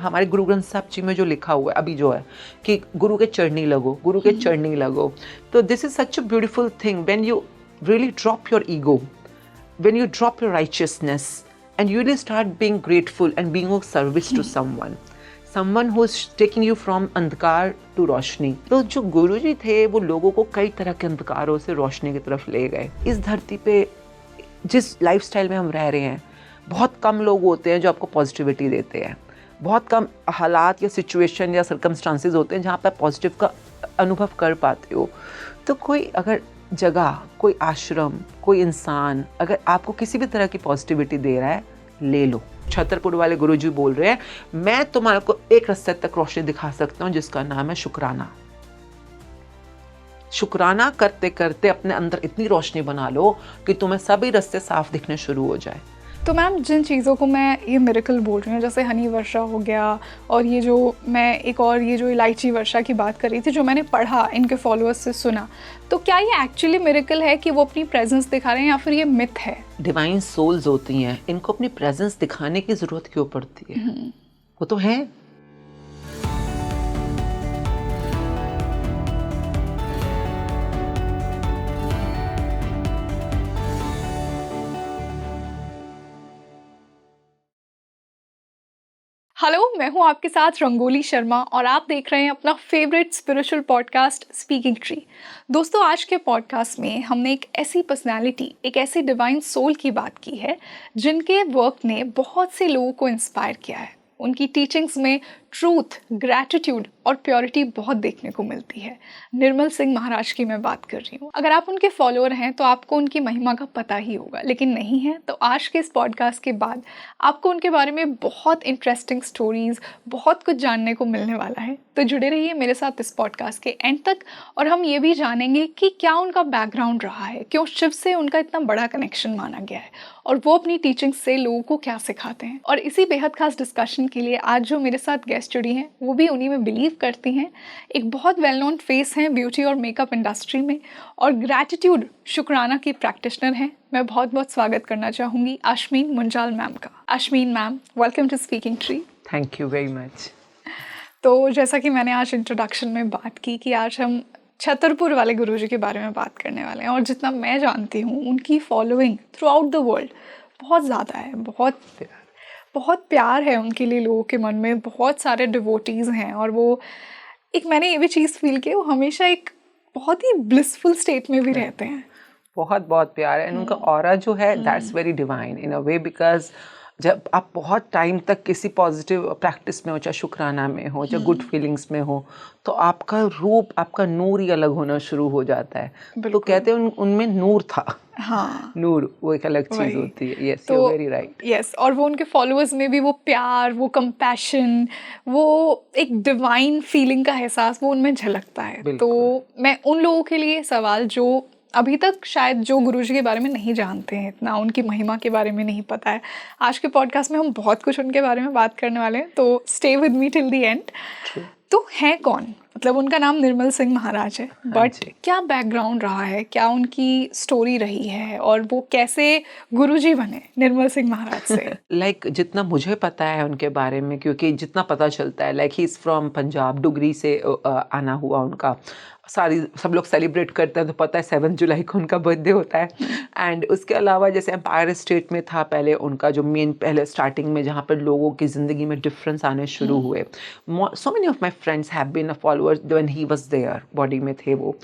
हमारे गुरु ग्रंथ साहब जी में जो लिखा हुआ है अभी जो है कि गुरु के चरणी लगो, गुरु के चरणी लगो, तो this is such a beautiful thing when you really drop your ego, when you drop your righteousness and you really start being grateful and being of service to someone who is taking you from अंधकार to रोशनी। तो जो गुरुजी थे वो लोगों को कई तरह के अंधकारों से रोशनी की तरफ ले गए। इस धरती पे जिस लाइफस्टाइल में हम रह रहे हैं बहुत कम लोग होते हैं जो आपको पॉजिटिविटी देते हैं, बहुत कम हालात या सिचुएशन या सर्कमस्टांसेस होते हैं जहाँ पर पॉजिटिव का अनुभव कर पाते हो। तो कोई अगर जगह, कोई आश्रम, कोई इंसान अगर आपको किसी भी तरह की पॉजिटिविटी दे रहा है, ले लो। छतरपुर वाले गुरुजी बोल रहे हैं, मैं तुम्हारे को एक रास्ते तक रोशनी दिखा सकता हूँ जिसका नाम है शुक्राना। शुक्राना करते करते अपने अंदर इतनी रोशनी बना लो कि तुम्हें सभी रास्ते साफ दिखने शुरू हो जाए। तो मैम जिन चीज़ों को मैं ये मिरेकल बोल रही हूँ, जैसे हनी वर्षा हो गया और ये जो मैं एक और ये जो इलायची वर्षा की बात कर रही थी, जो मैंने पढ़ा, इनके फॉलोअर्स से सुना, तो क्या ये एक्चुअली मिरेकल है कि वो अपनी प्रेजेंस दिखा रहे हैं या फिर ये मिथ है? डिवाइन सोल्स होती हैं, इनको अपनी प्रेजेंस दिखाने की ज़रूरत क्यों पड़ती है? वो तो है। हेलो, मैं हूं आपके साथ रंगोली शर्मा और आप देख रहे हैं अपना favourite spiritual podcast speaking tree. दोस्तों, आज के पॉडकास्ट में हमने एक ऐसी पर्सनालिटी, एक ऐसी डिवाइन सोल की बात की है जिनके वर्क ने बहुत से लोगों को इंस्पायर किया है। उनकी टीचिंग्स में ट्रूथ, ग्रैटिट्यूड और प्योरिटी बहुत देखने को मिलती है। निर्मल सिंह महाराज की मैं बात कर रही हूँ। अगर आप उनके फॉलोअर हैं तो आपको उनकी महिमा का पता ही होगा, लेकिन नहीं है तो आज के इस पॉडकास्ट के बाद आपको उनके बारे में बहुत इंटरेस्टिंग स्टोरीज, बहुत कुछ जानने को मिलने वाला है। तो जुड़े रहिए मेरे साथ इस पॉडकास्ट के एंड तक और हम ये भी जानेंगे कि क्या उनका बैकग्राउंड रहा है, क्यों शिव से उनका इतना बड़ा कनेक्शन माना गया है और वो अपनी टीचिंग से लोगों को क्या सिखाते हैं। और इसी बेहद खास डिस्कशन के लिए आज जो मेरे साथ गेस्ट जुड़ी हैं वो भी उन्हीं में बिलीव करती हैं। एक बहुत वेल नोन फेस हैं ब्यूटी और मेकअप इंडस्ट्री में और ग्रैटिट्यूड, शुक्राना की प्रैक्टिशनर हैं। मैं बहुत बहुत स्वागत करना चाहूँगी आश्मीन मुंजाल मैम का। Aashmeen ma'am, welcome to Speaking Tree. Thank you very much. तो जैसा कि मैंने आज इंट्रोडक्शन में बात की कि आज हम छतरपुर वाले गुरुजी के बारे में बात करने वाले हैं और जितना मैं जानती हूँ उनकी following through out the world बहुत ज़्यादा है, बहुत प्यार है उनके लिए लोगों के मन में, बहुत सारे डिवोटीज़ हैं और वो एक, मैंने ये भी चीज़ फील की, वो हमेशा एक बहुत ही ब्लिसफुल स्टेट में भी रहते हैं। बहुत बहुत प्यार है। एंड उनका ऑरा जो है that's very divine in a way, because जब आप बहुत टाइम तक किसी पॉजिटिव प्रैक्टिस में हो, चाहे शुक्राना में हो, चाहे गुड फीलिंग्स में हो, तो आपका रूप, आपका नूर ही अलग होना शुरू हो जाता है। तो कहते हैं उनमें नूर था। हाँ, नूर वो एक अलग चीज होती है। Yes, you are very right. Yes, और वो उनके फॉलोअर्स में भी वो प्यार, वो कंपैशन, वो एक डिवाइन फीलिंग का एहसास वो उनमें झलकता है। तो मैं उन लोगों के लिए सवाल जो अभी तक शायद जो गुरुजी के बारे में नहीं जानते हैं, इतना उनकी महिमा के बारे में नहीं पता है, आज के पॉडकास्ट में हम बहुत कुछ उनके बारे में बात करने वाले हैं, तो stay with me till the end. तो हैं कौन? मतलब उनका नाम निर्मल सिंह महाराज है, बट क्या बैकग्राउंड रहा है, क्या उनकी स्टोरी रही है और वो कैसे गुरुजी बने निर्मल सिंह महाराज से? लाइक जितना मुझे पता है उनके बारे में, क्योंकि जितना पता चलता है, like he is from Punjab, Dugri से आना हुआ उनका। सब लोग सेलिब्रेट करते हैं, तो पता है 7 जुलाई को उनका बर्थडे होता है। एंड उसके अलावा जैसे एम्पायर स्टेट में था पहले उनका जो मेन, पहले स्टार्टिंग में जहाँ पर लोगों की ज़िंदगी में डिफरेंस आने शुरू हुए। So many of my friends have been a followers when he was there, body में थे वो।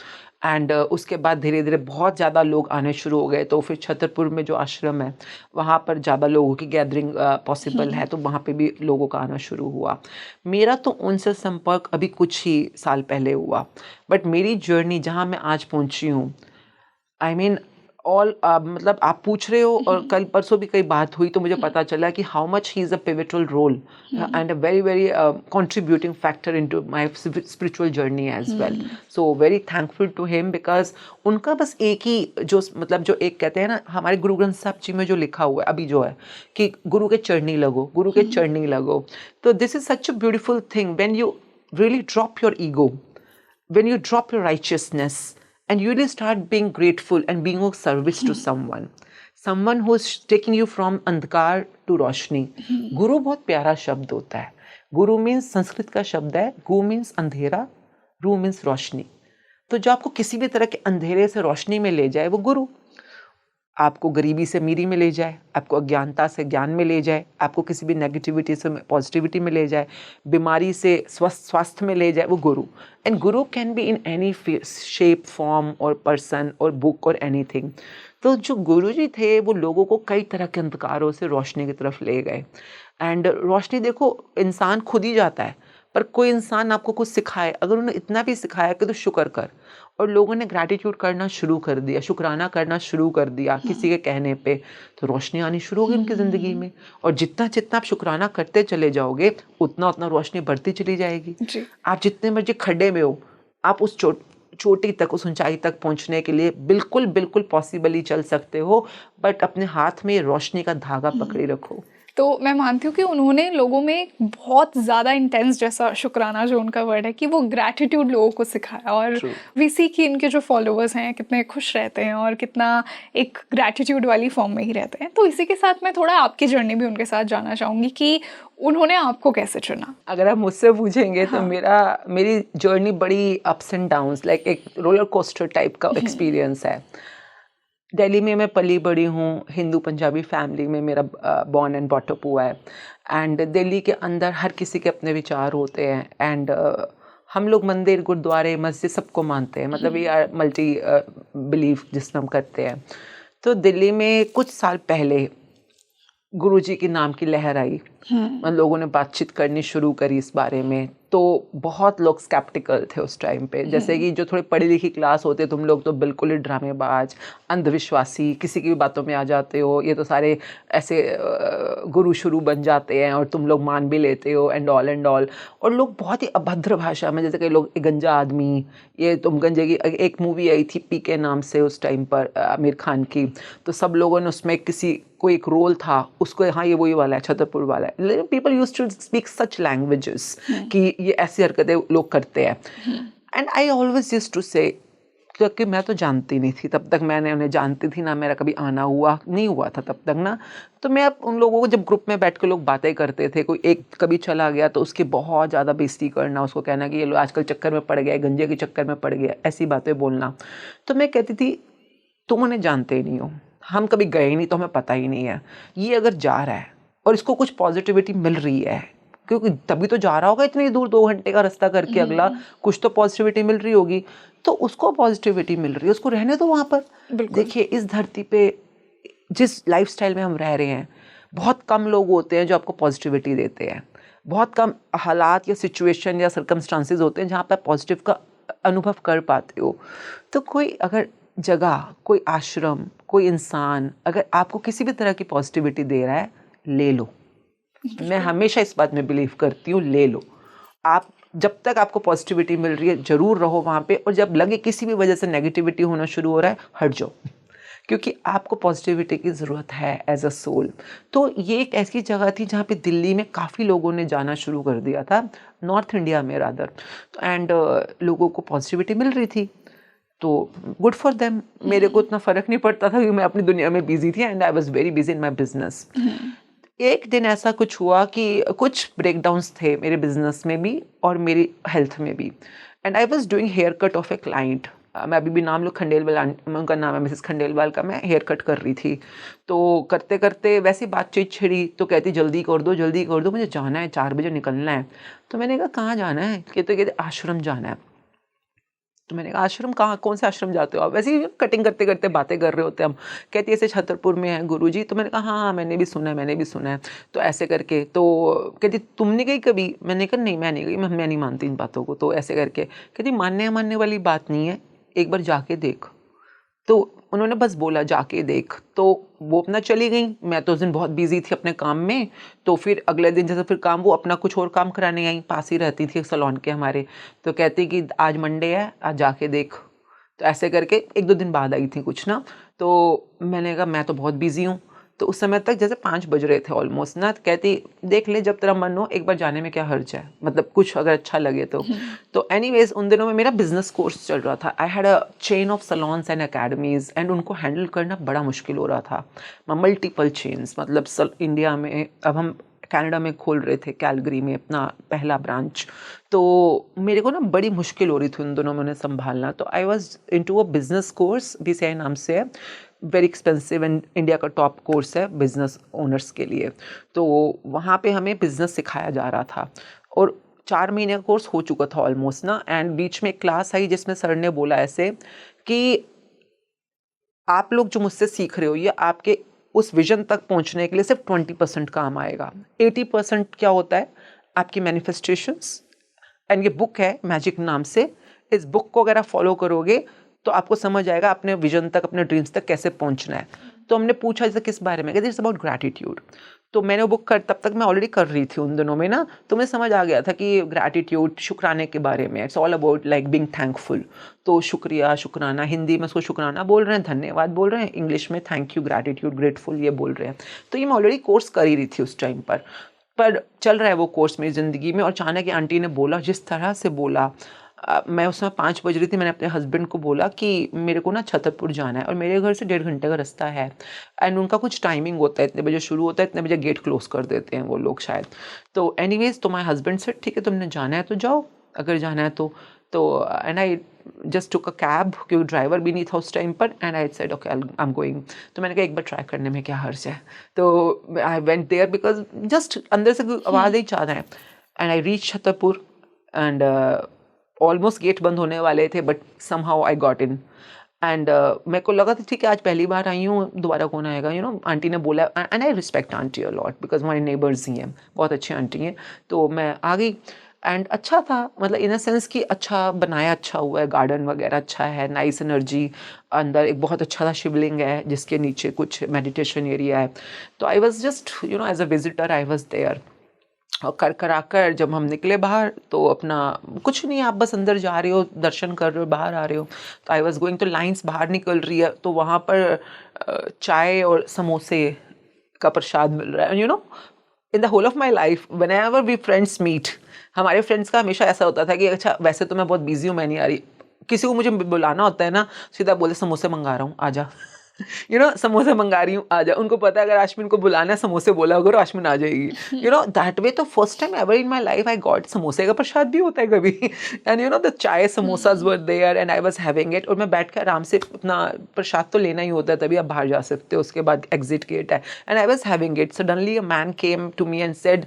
एंड उसके बाद धीरे धीरे बहुत ज़्यादा लोग आने शुरू हो गए। तो फिर छतरपुर में जो आश्रम है वहाँ पर ज़्यादा लोगों की गैदरिंग पॉसिबल है, तो वहाँ पे भी लोगों का आना शुरू हुआ। मेरा तो उनसे संपर्क अभी कुछ ही साल पहले हुआ, बट मेरी जर्नी जहाँ मैं आज पहुँची हूँ, आई मीन ऑल, मतलब आप पूछ रहे हो और कल परसों भी कई बात हुई तो मुझे पता चला कि how much he is a pivotal role and a very very contributing factor into my spiritual journey as well. So very thankful to him, because उनका बस एक ही जो, मतलब जो एक कहते हैं ना, हमारे गुरु ग्रंथ साहब जी में जो लिखा हुआ है अभी जो है कि गुरु के चरणी लगो, गुरु के चरणी लगो, तो this is such a beautiful thing when you really drop your ego, when you drop your righteousness and you really start being grateful and being of service to someone who is taking you from अंधकार to रोशनी। गुरु बहुत प्यारा शब्द होता है। गुरु means Sanskrit का शब्द है, गु मीन्स अंधेरा, रू मीन्स रोशनी। तो जो आपको किसी भी तरह के अंधेरे से रोशनी में ले जाए वो गुरु। आपको गरीबी से अमीरी में ले जाए, आपको अज्ञानता से ज्ञान में ले जाए, आपको किसी भी नेगेटिविटी से पॉजिटिविटी में ले जाए, बीमारी से स्वास्थ्य में ले जाए, वो गुरु। And Guru can be in any shape, form और पर्सन और बुक और एनीथिंग। तो जो गुरु जी थे वो लोगों को कई तरह के अंधकारों से रोशनी की तरफ ले गए। एंड रोशनी देखो इंसान खुद ही जाता है, पर कोई इंसान आपको कुछ सिखाए, अगर उन्होंने इतना भी सिखाया कि तो शुक्र कर, और लोगों ने ग्रैटिट्यूड करना शुरू कर दिया, शुक्राना करना शुरू कर दिया किसी के कहने पे, तो रोशनी आनी शुरू होगी उनकी ज़िंदगी में। और जितना जितना आप शुक्राना करते चले जाओगे उतना उतना रोशनी बढ़ती चली जाएगी। आप जितने मर्जी खड्डे में हो, आप उस चोटी तक, उस ऊंचाई तक पहुंचने के लिए बिल्कुल बिल्कुल पॉसिबली चल सकते हो, बट अपने हाथ में रोशनी का धागा पकड़े रखो। तो मैं मानती हूँ कि उन्होंने लोगों में बहुत ज़्यादा इंटेंस, जैसा शुक्राना जो उनका वर्ड है, कि वो ग्रैटिट्यूड लोगों को सिखाया। और वी सी कि इनके जो फॉलोअर्स हैं कितने खुश रहते हैं और कितना एक ग्रैटिट्यूड वाली फॉर्म में ही रहते हैं। तो इसी के साथ मैं थोड़ा आपकी जर्नी भी उनके साथ जानना चाहूँगी कि उन्होंने आपको कैसे चुना। अगर आप मुझसे पूछेंगे तो मेरी जर्नी बड़ी अप्स एंड डाउन्स, लाइक एक रोलर कोस्टर टाइप का एक्सपीरियंस है। दिल्ली में मैं पली बड़ी हूँ, हिंदू पंजाबी फैमिली में मेरा बॉर्न एंड बॉटअप हुआ है। एंड दिल्ली के अंदर हर किसी के अपने विचार होते हैं। एंड हम लोग मंदिर, गुरुद्वारे, मस्जिद सबको मानते हैं, मतलब ये मल्टी बिलीफ जिसमें हम करते हैं। तो दिल्ली में कुछ साल पहले गुरुजी के नाम की लहर आई, लोगों ने बातचीत करनी शुरू करी इस बारे में। तो बहुत लोग स्केप्टिकल थे उस टाइम पे, जैसे कि जो थोड़ी पढ़ी लिखी क्लास होते तुम लोग तो बिल्कुल ही ड्रामेबाज, अंधविश्वासी, किसी की भी बातों में आ जाते हो, ये तो सारे ऐसे गुरु शुरू बन जाते हैं और तुम लोग मान भी लेते हो, एंड ऑल। और लोग बहुत ही अभद्र भाषा में, जैसे कई लोग गंजा आदमी, ये तुम गंजे की। एक मूवी आई थी पीके नाम से उस टाइम पर, आमिर खान की, तो सब लोगों ने उसमें कोई एक रोल था उसको, हाँ ये वही वाला है, छतरपुर वाला है। People used to speak such languages कि ये ऐसी हरकतें लोग करते हैं। And I always used to say, क्योंकि मैं तो जानती नहीं थी तब तक, मैंने उन्हें जानती थी ना, मेरा कभी आना नहीं हुआ था तब तक ना। तो मैं अब उन लोगों को, जब ग्रुप में बैठ के लोग बातें करते थे, कोई एक कभी चला गया तो उसकी बहुत ज़्यादा बेइज्जती करना, उसको कहना कि ये लोग आजकल चक्कर में पड़ गया, गंजे के चक्कर में पड़ गया, ऐसी बातें बोलना। तो मैं कहती थी तुम उन्हें जानते ही नहीं हो, हम कभी गए ही नहीं, तो हमें पता ही नहीं है। ये अगर जा रहा है और इसको कुछ पॉजिटिविटी मिल रही है, क्योंकि तभी तो जा रहा होगा इतनी दूर, 2 घंटे का रास्ता करके, अगला कुछ तो पॉजिटिविटी मिल रही होगी, तो उसको पॉजिटिविटी मिल रही है, उसको रहने दो वहाँ पर। देखिए इस धरती पे जिस लाइफस्टाइल में हम रह रहे हैं, बहुत कम लोग होते हैं जो आपको पॉजिटिविटी देते हैं। बहुत कम हालात या सिचुएशन या सर्कमस्टांसेस होते हैं जहाँ पर पॉजिटिव का अनुभव कर पाते हो। तो कोई अगर जगह, कोई आश्रम, कोई इंसान अगर आपको किसी भी तरह की पॉजिटिविटी दे रहा है, ले लो। मैं हमेशा इस बात में बिलीव करती हूँ, ले लो। आप जब तक आपको पॉजिटिविटी मिल रही है जरूर रहो वहाँ पे, और जब लगे किसी भी वजह से नेगेटिविटी होना शुरू हो रहा है, हट जाओ, क्योंकि आपको पॉजिटिविटी की ज़रूरत है एज अ सोल। तो ये एक ऐसी जगह थी जहाँ पे दिल्ली में काफ़ी लोगों ने जाना शुरू कर दिया था, नॉर्थ इंडिया में रादर। तो एंड लोगों को पॉजिटिविटी मिल रही थी, तो गुड फॉर देम। मेरे को इतना फ़र्क नहीं पड़ता था, क्योंकि मैं अपनी दुनिया में बिजी थी, and I was very busy in my business. एक दिन ऐसा कुछ हुआ कि कुछ ब्रेकडाउन्स थे मेरे बिजनेस में भी और मेरी हेल्थ में भी। And I was doing hair cut of a client. मैं अभी भी नाम लो, खंडेलवाल, उनका नाम है मिसेस खंडेलवाल का। मैं हेयर कट कर रही थी, तो करते करते वैसी बातचीत छिड़ी, तो कहती जल्दी कर दो, मुझे जाना है, 4 बजे निकलना है। तो मैंने कहा कहाँ जाना है? कहते आश्रम जाना है। तो मैंने कहा आश्रम कहाँ, कौन से आश्रम जाते हो आप? वैसे ही कटिंग करते करते बातें कर रहे होते हम। कहती ऐसे छतरपुर में है गुरुजी। तो मैंने कहा हाँ मैंने भी सुना है। तो ऐसे करके, तो कहती तुमने गई कभी? मैंने कहा नहीं मैं नहीं गई, मैं नहीं मानती इन बातों को। तो ऐसे करके कहती मानने वाली बात नहीं है, एक बार जाके देख। तो उन्होंने बस बोला जाके देख, तो वो अपना चली गई। मैं तो उस दिन बहुत बिजी थी अपने काम में। तो फिर अगले दिन जैसे फिर काम, वो अपना कुछ और काम कराने आई, पास ही रहती थी सलोन के हमारे। तो कहती कि आज मंडे है, आज जाके देख। तो ऐसे करके 1-2 दिन बाद आई थी कुछ ना। तो मैंने कहा मैं तो बहुत बिजी हूँ। तो उस समय तक जैसे 5 बज रहे थे ऑलमोस्ट ना। तो कहती देख ले जब तेरा मन हो, एक बार जाने में क्या हर्ज है, मतलब कुछ अगर अच्छा लगे तो। तो एनीवेज उन दिनों में मेरा बिजनेस कोर्स चल रहा था। I had a chain of salons and academies, and उनको हैंडल करना बड़ा मुश्किल हो रहा था। मल्टीपल चेन्स, मतलब इंडिया में अब हम कनाडा में खोल रहे थे, कैलगरी में अपना पहला ब्रांच। तो मेरे को ना बड़ी मुश्किल हो रही थी उन दोनों में उन्हें संभालना। तो I was into a business course, BCI नाम से है, वेरी एक्सपेंसिव एंड इंडिया का टॉप कोर्स है बिजनेस ओनर्स के लिए। तो वहाँ पे हमें बिजनेस सिखाया जा रहा था और 4 महीने का कोर्स हो चुका था ऑलमोस्ट ना। एंड बीच में एक क्लास आई जिसमें सर ने बोला ऐसे कि आप लोग जो मुझसे सीख रहे हो ये आपके उस विजन तक पहुंचने के लिए सिर्फ 20% काम आएगा। 80% क्या होता है, आपकी मैनिफेस्टेशंस। एंड ये बुक है मैजिक नाम से, इस बुक को अगर आप फॉलो करोगे तो आपको समझ आएगा अपने विजन तक, अपने ड्रीम्स तक कैसे पहुंचना है। तो हमने पूछा जैसे किस बारे में, कहते इट्स अबाउट ग्रैटिट्यूड। तो मैंने वो बुक तब तक मैं ऑलरेडी कर रही थी उन दिनों में ना, तो मुझे समझ आ गया था कि ग्रैटिट्यूड, शुक्राने के बारे में, it's all about like being thankful. तो शुक्रिया, शुक्राना, हिंदी में उसको शुक्राना बोल रहे हैं, धन्यवाद बोल रहे हैं, इंग्लिश में थैंक यू, ग्रैटिट्यूड, ग्रेटफुल ये बोल रहे हैं। तो ये मैं ऑलरेडी कोर्स कर ही रही थी उस टाइम पर चल रहा है वो कोर्स मेरी ज़िंदगी में। और अचानक आंटी ने बोला, जिस तरह से बोला, मैं उस समय 5 बज रही थी, मैंने अपने हस्बैंड को बोला कि मेरे को ना छतरपुर जाना है और मेरे घर से 1.5 घंटे का रास्ता है। एंड उनका कुछ टाइमिंग होता है, इतने बजे शुरू होता है, इतने बजे गेट क्लोज कर देते हैं वो लोग शायद। तो एनीवेज, तो माय हस्बैंड से ठीक है तुमने जाना है तो जाओ, अगर जाना है तो and I just took a cab, क्योंकि ड्राइवर भी नहीं था उस टाइम पर। And I said okay I am going. तो मैंने कहा एक बार ट्राई करने में क्या हर्ज है। तो I went there because just अंदर से आवाज़ ही चाहता है। And I reach Chhatarpur and almost gate बंद होने वाले थे, but somehow I got in. And मेरे को लगा था ठीक है आज पहली बार आई हूँ, दोबारा कौन आएगा, आंटी ने बोला। And I respect aunty a lot because हमारी नेबर्स ही हैं, बहुत अच्छी आंटी हैं। तो मैं आ गई एंड अच्छा था, मतलब इन अ सेंस कि अच्छा बनाया, अच्छा हुआ है, गार्डन वगैरह अच्छा है, नाइस एनर्जी। अंदर एक बहुत अच्छा सा शिवलिंग है जिसके नीचे कुछ मेडिटेशन एरिया है। तो I was just as a visitor I was there. और कर आकर जब हम निकले बाहर तो अपना कुछ नहीं, आप बस अंदर जा रहे हो, दर्शन कर रहे हो, बाहर आ रहे हो। तो आई वॉज गोइंग, तो लाइंस बाहर निकल रही है, तो वहाँ पर चाय और समोसे का प्रसाद मिल रहा है। In the whole of my life whenever we friends meet, हमारे फ्रेंड्स का हमेशा ऐसा होता था कि अच्छा वैसे तो मैं बहुत बिजी हूँ, मैं नहीं आ रही। किसी को मुझे बुलाना होता है ना, सीधा बोले समोसे मंगा रहा हूँ आजा। समोसे मंगा रही हूँ आजा। उनको पता है अगर आश्विन को बुलाना है समोसे बोला अगर आश्विन आ जाएगी। That way. तो first time ever in my life I got समोसे का प्रसाद भी होता है कभी। And the chai samosas were there and I was having it. और मैं बैठ के आराम से अपना प्रसाद तो लेना ही होता है, तभी आप बाहर जा सकते हो, उसके बाद एग्जिट गेट है। And I was having it, suddenly a man came to me and said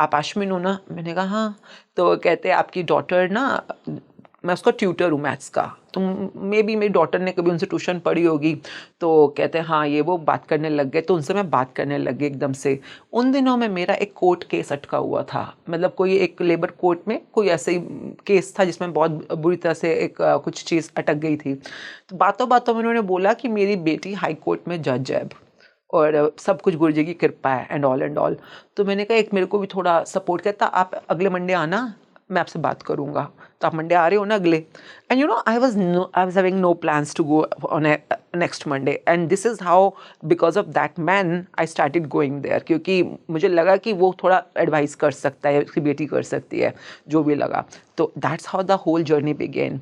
आप आश्विन हो ना? मैंने कहा हाँ। तो कहते आपकी डॉटर ना, मैं उसका ट्यूटर हूँ मैथ्स का, तो मे बी मेरी डॉटर ने कभी उनसे ट्यूशन पढ़ी होगी। तो कहते हैं हाँ ये वो, बात करने लग गए। तो उनसे मैं बात करने लग गई एकदम से। उन दिनों में मेरा एक कोर्ट केस अटका हुआ था, मतलब कोई एक लेबर कोर्ट में कोई ऐसे ही केस था जिसमें बहुत बुरी तरह से एक कुछ चीज़ अटक गई थी। तो बातों बातों में उन्होंने बोला कि मेरी बेटी हाई कोर्ट में जज है और सब कुछ गुरु जी की कृपा है एंड ऑल। तो मैंने कहा एक मेरे को भी थोड़ा सपोर्ट करता, आप अगले मंडे आना, मैं आपसे बात करूँगा। तो आप मंडे आ रहे हो ना अगले? And I was having no plans to go on next Monday. And this is how, because of that man I started going there, क्योंकि मुझे लगा कि वो थोड़ा एडवाइस कर सकता है, उसकी बेटी कर सकती है, जो भी लगा। तो that's how the whole journey began.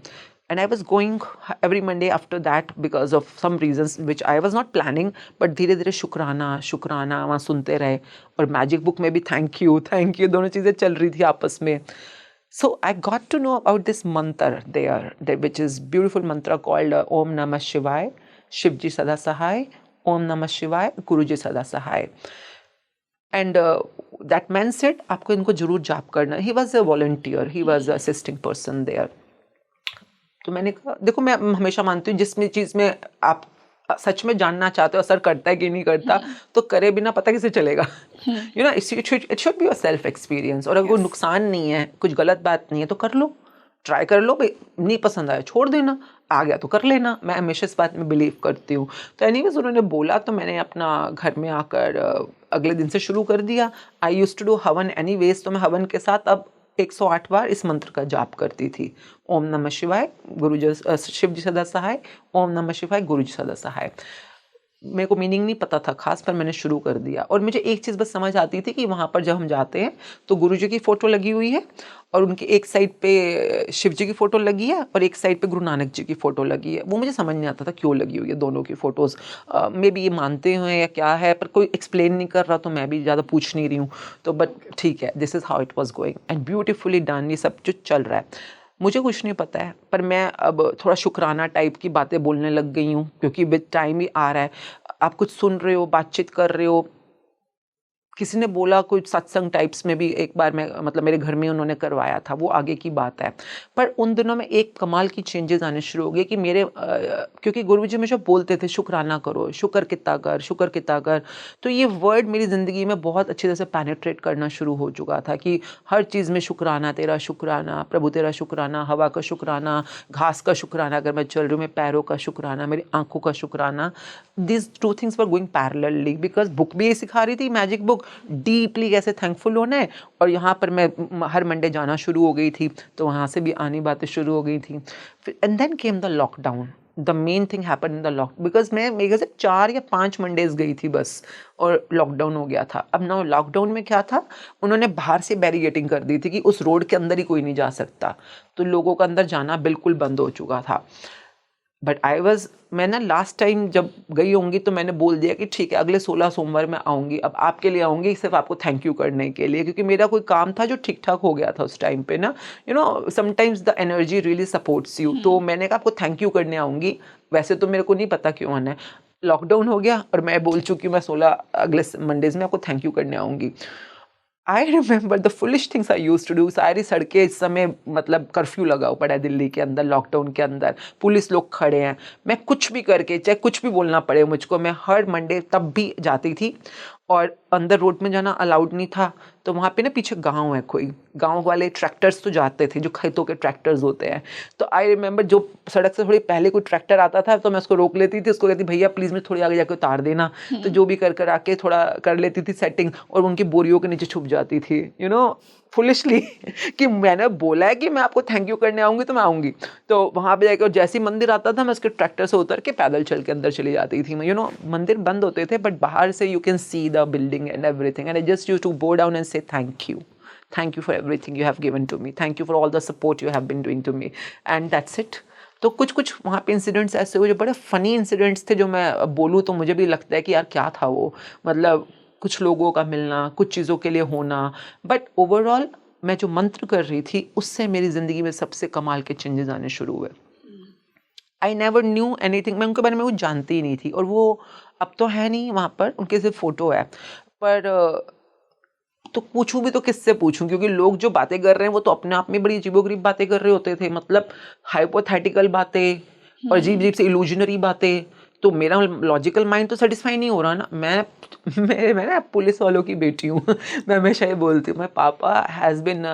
And I was going every Monday after that because of some reasons which I was not planning, but धीरे धीरे शुक्राना शुक्राना वहाँ सुनते रहे। और मैजिक बुक में भी थैंक यू दोनों चीज़ें चल रही थी आपस में। So I got to know about this mantra there, which is beautiful mantra called Om Namah Shivaya, Shivji Sada Sahai, Om Namah Shivaya, Guruji Sada Sahai. And that man said आपको इनको जरूर जाप करना। He was a volunteer, he was an assisting person there. तो मैंने कहा देखो, मैं हमेशा मानती हूँ जिसमें चीज़ में आप सच में जानना चाहते हो असर करता है कि नहीं करता, तो करे बिना पता कैसे चलेगा। It should be a self experience. और अगर कोई नुकसान नहीं है, कुछ गलत बात नहीं है, तो कर लो, ट्राई कर लो भाई। नहीं पसंद आया छोड़ देना, आ गया तो कर लेना। मैं हमेशा इस बात में बिलीव करती हूँ। तो एनीवेज उन्होंने बोला, तो मैंने अपना घर में आकर अगले दिन से शुरू कर दिया। आई यूज्ड टू डू हवन एनीवेज। तो मैं हवन के साथ अब 108 बार इस मंत्र का जाप करती थी। ओम नमः शिवाय, गुरुजी शिव जी सदा सहाय, ओम नमः शिवाय, गुरुजी सदा सहाय। मेरे को मीनिंग नहीं पता था खास, पर मैंने शुरू कर दिया। और मुझे एक चीज़ बस समझ आती थी कि वहाँ पर जब हम जाते हैं तो गुरुजी की फ़ोटो लगी हुई है और उनकी एक साइड पे शिव जी की फ़ोटो लगी है और एक साइड पे गुरु नानक जी की फ़ोटो लगी है। वो मुझे समझ नहीं आता था क्यों लगी हुई है दोनों की फ़ोटोज़। मे बी ये मानते हैं या क्या है, पर कोई एक्सप्लेन नहीं कर रहा तो मैं भी ज़्यादा पूछ नहीं रही हूँ। तो बट ठीक है, this is how it was going and beautifully done. ये सब जो चल रहा है मुझे कुछ नहीं पता है, पर मैं अब थोड़ा शुक्राना टाइप की बातें बोलने लग गई हूँ, क्योंकि विद टाइम ही आ रहा है। आप कुछ सुन रहे हो, बातचीत कर रहे हो। किसी ने बोला कुछ सत्संग टाइप्स में भी एक बार मैं मतलब मेरे घर में उन्होंने करवाया था, वो आगे की बात है। पर उन दिनों में एक कमाल की चेंजेस आने शुरू हो गए कि मेरे क्योंकि गुरुजी मुझे बोलते थे शुक्राना करो, शुक्र कितना कर, शुक्र कितना कर। तो ये वर्ड मेरी ज़िंदगी में बहुत अच्छी तरह से पेनिट्रेट करना शुरू हो चुका था कि हर चीज़ में शुक्राना, तेरा शुक्राना प्रभु, तेरा शुक्राना, हवा का शुक्राना, घास का शुक्राना अगर मैं चल रही हूँ, मेरे पैरों का शुक्राना, मेरी आंखों का शुक्राना। This two things were going parallelly, because book भी ये सिखा रही थी, मैजिक बुक, डीपली कैसे थैंकफुल होना है। और यहाँ पर मैं हर मंडे जाना शुरू हो गई थी, तो वहाँ से भी आनी बातें शुरू हो गई थी। फिर and then came the lockdown. The main thing happen in the lock, because मैं मेरे से 4 या 5 मंडेज गई थी बस, और लॉकडाउन हो गया था। अब ना लॉकडाउन में क्या था, उन्होंने बाहर से बैरिगेटिंग कर दी थी कि उस रोड के अंदर ही कोई नहीं जा सकता, तो लोगों का अंदर जाना बिल्कुल बंद हो चुका था। बट मैं ना लास्ट टाइम जब गई होंगी तो मैंने बोल दिया कि ठीक है अगले 16 सोमवार मैं आऊँगी, अब आपके लिए आऊँगी सिर्फ आपको थैंक यू करने के लिए, क्योंकि मेरा कोई काम था जो ठीक ठाक हो गया था उस टाइम पे ना। Sometimes the energy really supports you. तो मैंने कहा आपको थैंक यू करने आऊँगी, वैसे तो मेरे को नहीं पता क्यों आना है। लॉकडाउन हो गया और मैं बोल चुकी हूँ मैं 16 अगले मंडेज में आपको थैंक यू करने आऊँगी। I remember the foolish things I use to do. सारी सड़कें इस समय मतलब कर्फ्यू लगा पड़ा है दिल्ली के अंदर, लॉकडाउन के अंदर पुलिस लोग खड़े हैं। मैं कुछ भी करके, चाहे कुछ भी बोलना पड़े मुझको, मैं हर मंडे तब भी जाती थी। और अंदर रोड में जाना अलाउड नहीं था, तो वहाँ पे ना पीछे गांव है, कोई गांव वाले ट्रैक्टर्स तो जाते थे, जो खेतों के ट्रैक्टर्स होते हैं। तो आई रिमेंबर जो सड़क से थोड़ी पहले कोई ट्रैक्टर आता था तो मैं उसको रोक लेती थी, उसको कहती भैया प्लीज़ मुझे थोड़ी आगे जाकर उतार देना। तो जो भी कर आके थोड़ा कर लेती थी सेटिंग, और उनकी बोरियों के नीचे छुप जाती थी, फुलिशली कि मैंने बोला है कि मैं आपको थैंक यू करने आऊँगी तो मैं आऊँगी। तो वहाँ पे जाकर जैसे ही मंदिर आता था मैं उसके ट्रैक्टर से उतर के पैदल चल के अंदर चली जाती थी। मंदिर बंद होते थे बट बाहर से you can see the building and everything, and I just used to go down and say thank you for everything you have given to me, thank you for all the support you have been doing to me, and that's it. तो कुछ वहाँ पे incidents ऐसे हुए जो बड़े funny incidents थे, जो मैं बोलूँ तो मुझे भी लगता है कि यार क्या था वो, मतलब कुछ लोगों का मिलना, कुछ चीज़ों के लिए होना। बट ओवरऑल मैं जो मंत्र कर रही थी उससे मेरी ज़िंदगी में सबसे कमाल के चेंजेस आने शुरू हुए। आई नेवर न्यू एनीथिंग, मैं उनके बारे में कुछ जानती ही नहीं थी, और वो अब तो है नहीं वहाँ पर, उनके सिर्फ फ़ोटो है। पर तो पूछूं भी तो किससे पूछूं, क्योंकि लोग जो बातें कर रहे हैं वो तो अपने आप में बड़ी अजीबोगरीब बातें कर रहे होते थे, मतलब हाइपोथेटिकल बातें और अजीब अजीब से इल्यूजनरी बातें। तो मेरा लॉजिकल माइंड तो सेटिस्फाई नहीं हो रहा ना। मैं ना पुलिस वालों की बेटी हूँ मैं हमेशा ये बोलती हूँ, माय पापा has been